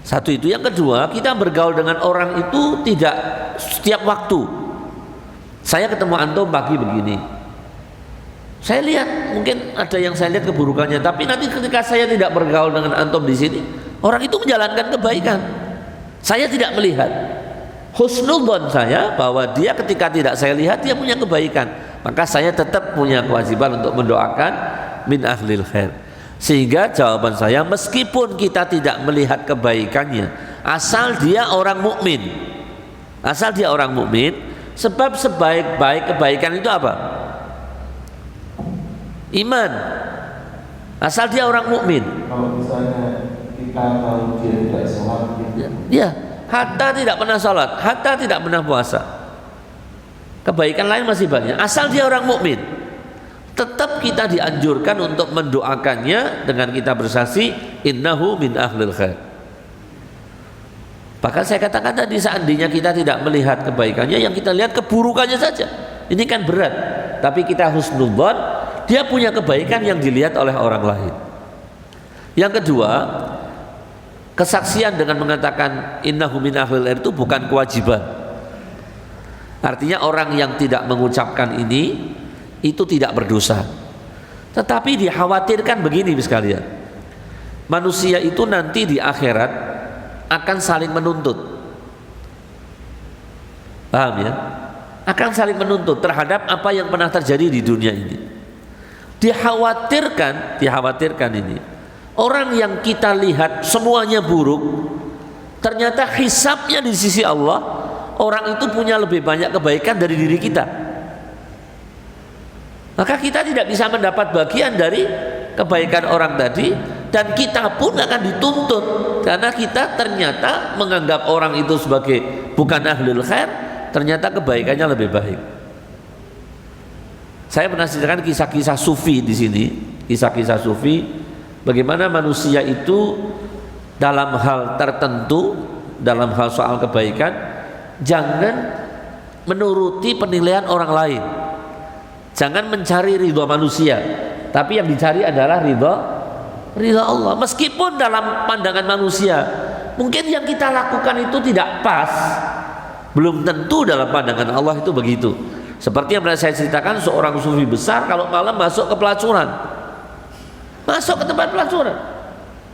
Satu itu. Yang kedua, kita bergaul dengan orang itu tidak setiap waktu. Saya ketemu antum pagi begini, saya lihat mungkin ada yang saya lihat keburukannya, tapi nanti ketika saya tidak bergaul dengan antum di sini, orang itu menjalankan kebaikan. Saya tidak melihat. Husnudzon saya bahwa dia ketika tidak saya lihat dia punya kebaikan, maka saya tetap punya kewajiban untuk mendoakan min ahlil khair. Sehingga jawaban saya, meskipun kita tidak melihat kebaikannya, asal dia orang mukmin, asal dia orang mukmin, sebab sebaik-baik kebaikan itu apa? Iman. Asal dia orang mukmin. Kalau misalnya kita tahu dia tidak sholat, ya, hatta tidak pernah sholat, hatta tidak pernah puasa, kebaikan lain masih banyak. Asal dia orang mukmin, tetap kita dianjurkan untuk mendoakannya dengan kita bersaksi innahu min ahlil khair. Bahkan saya katakan tadi, seandainya kita tidak melihat kebaikannya, yang kita lihat keburukannya saja, ini kan berat. Tapi kita husnudzon, dia punya kebaikan yang dilihat oleh orang lain. Yang kedua, kesaksian dengan mengatakan innahu min ahlil khair itu bukan kewajiban. Artinya orang yang tidak mengucapkan ini itu tidak berdosa. Tetapi dikhawatirkan begini sekalian, manusia itu nanti di akhirat akan saling menuntut. Paham ya? Akan saling menuntut terhadap apa yang pernah terjadi di dunia ini. Dikhawatirkan ini, orang yang kita lihat semuanya buruk, ternyata hisabnya di sisi Allah, orang itu punya lebih banyak kebaikan dari diri kita. Maka kita tidak bisa mendapat bagian dari kebaikan orang tadi, dan kita pun akan dituntut karena kita ternyata menganggap orang itu sebagai bukan ahlul khair, ternyata kebaikannya lebih baik. Saya pernah ceritakan kisah-kisah sufi di sini, kisah-kisah sufi bagaimana manusia itu dalam hal tertentu, dalam hal soal kebaikan, jangan menuruti penilaian orang lain, jangan mencari ridha manusia, tapi yang dicari adalah ridha Allah. Meskipun dalam pandangan manusia mungkin yang kita lakukan itu tidak pas, belum tentu dalam pandangan Allah itu begitu. Seperti yang pernah saya ceritakan, seorang sufi besar kalau malam masuk ke pelacuran, masuk ke tempat pelacuran,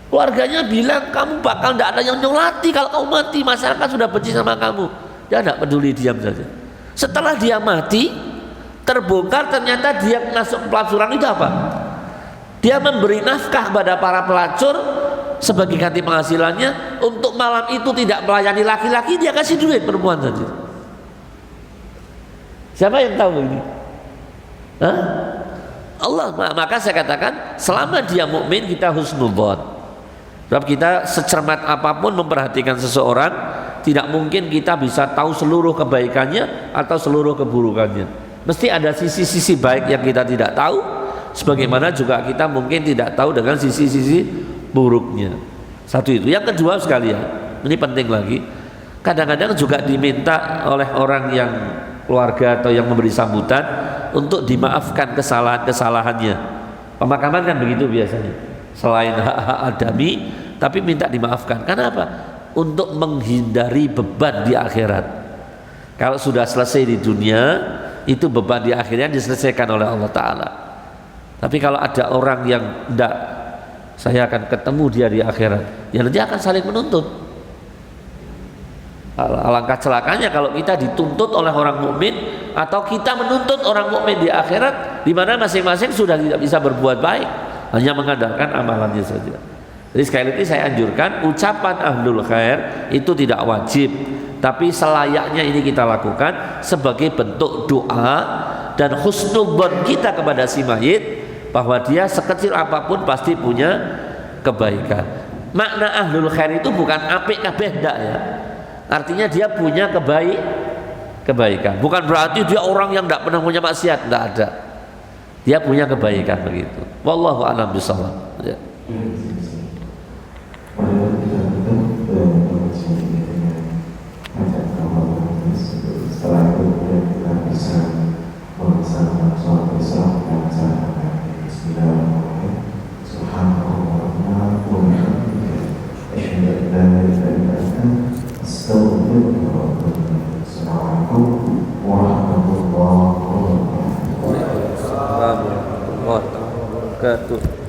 keluarganya bilang kamu bakal tidak ada yang nyolati kalau kamu mati, masyarakat sudah benci sama kamu. Dia tidak peduli, diam saja. Setelah dia mati, terbongkar ternyata dia masuk ke pelacuran itu apa? Dia memberi nafkah kepada para pelacur sebagai ganti penghasilannya. Untuk malam itu tidak melayani laki-laki, dia kasih duit perempuan saja. Siapa yang tahu ini? Hah? Allah. Maka saya katakan, selama dia mukmin kita husnudzon. Sebab kita secermat apapun memperhatikan seseorang, tidak mungkin kita bisa tahu seluruh kebaikannya atau seluruh keburukannya. Mesti ada sisi-sisi baik yang kita tidak tahu, sebagaimana juga kita mungkin tidak tahu dengan sisi-sisi buruknya. Satu itu. Yang kedua sekalian, ini penting lagi, kadang-kadang juga diminta oleh orang yang keluarga atau yang memberi sambutan untuk dimaafkan kesalahan-kesalahannya. Pemakaman kan begitu biasanya, selain hak-hak adami, tapi minta dimaafkan. Kenapa? Untuk menghindari beban di akhirat. Kalau sudah selesai di dunia, itu beban di akhirnya diselesaikan oleh Allah Ta'ala. Tapi kalau ada orang yang tidak, saya akan ketemu dia di akhirat, ya nanti akan saling menuntut. Alangkah celakanya kalau kita dituntut oleh orang mukmin atau kita menuntut orang mukmin di akhirat, di mana masing-masing sudah tidak bisa berbuat baik, hanya mengandalkan amalannya saja. Jadi sekali lagi saya anjurkan, ucapan ahlul khair itu tidak wajib, tapi selayaknya ini kita lakukan sebagai bentuk doa dan husnudzon kita kepada si mayit, bahwa dia sekecil apapun pasti punya kebaikan. Makna ahlul khair itu bukan apik kabeh, ndak ya. Artinya dia punya kebaikan. Bukan berarti dia orang yang tidak pernah punya maksiat, tidak ada. Dia punya kebaikan begitu. Wallahu a'lam bishawab. Ya. Setelah itu kita bisa melaksanakan sholat isya dan cara Bismillahirrahmanirrahim. Subhanallah wa bihamdihi, asyhadu an la ilaha illa anta, astaghfiruka wa atubu ilaik. Assalamualaikum warahmatullahi wabarakatuh. Waalaikumsalam warahmatullahi wabarakatuh.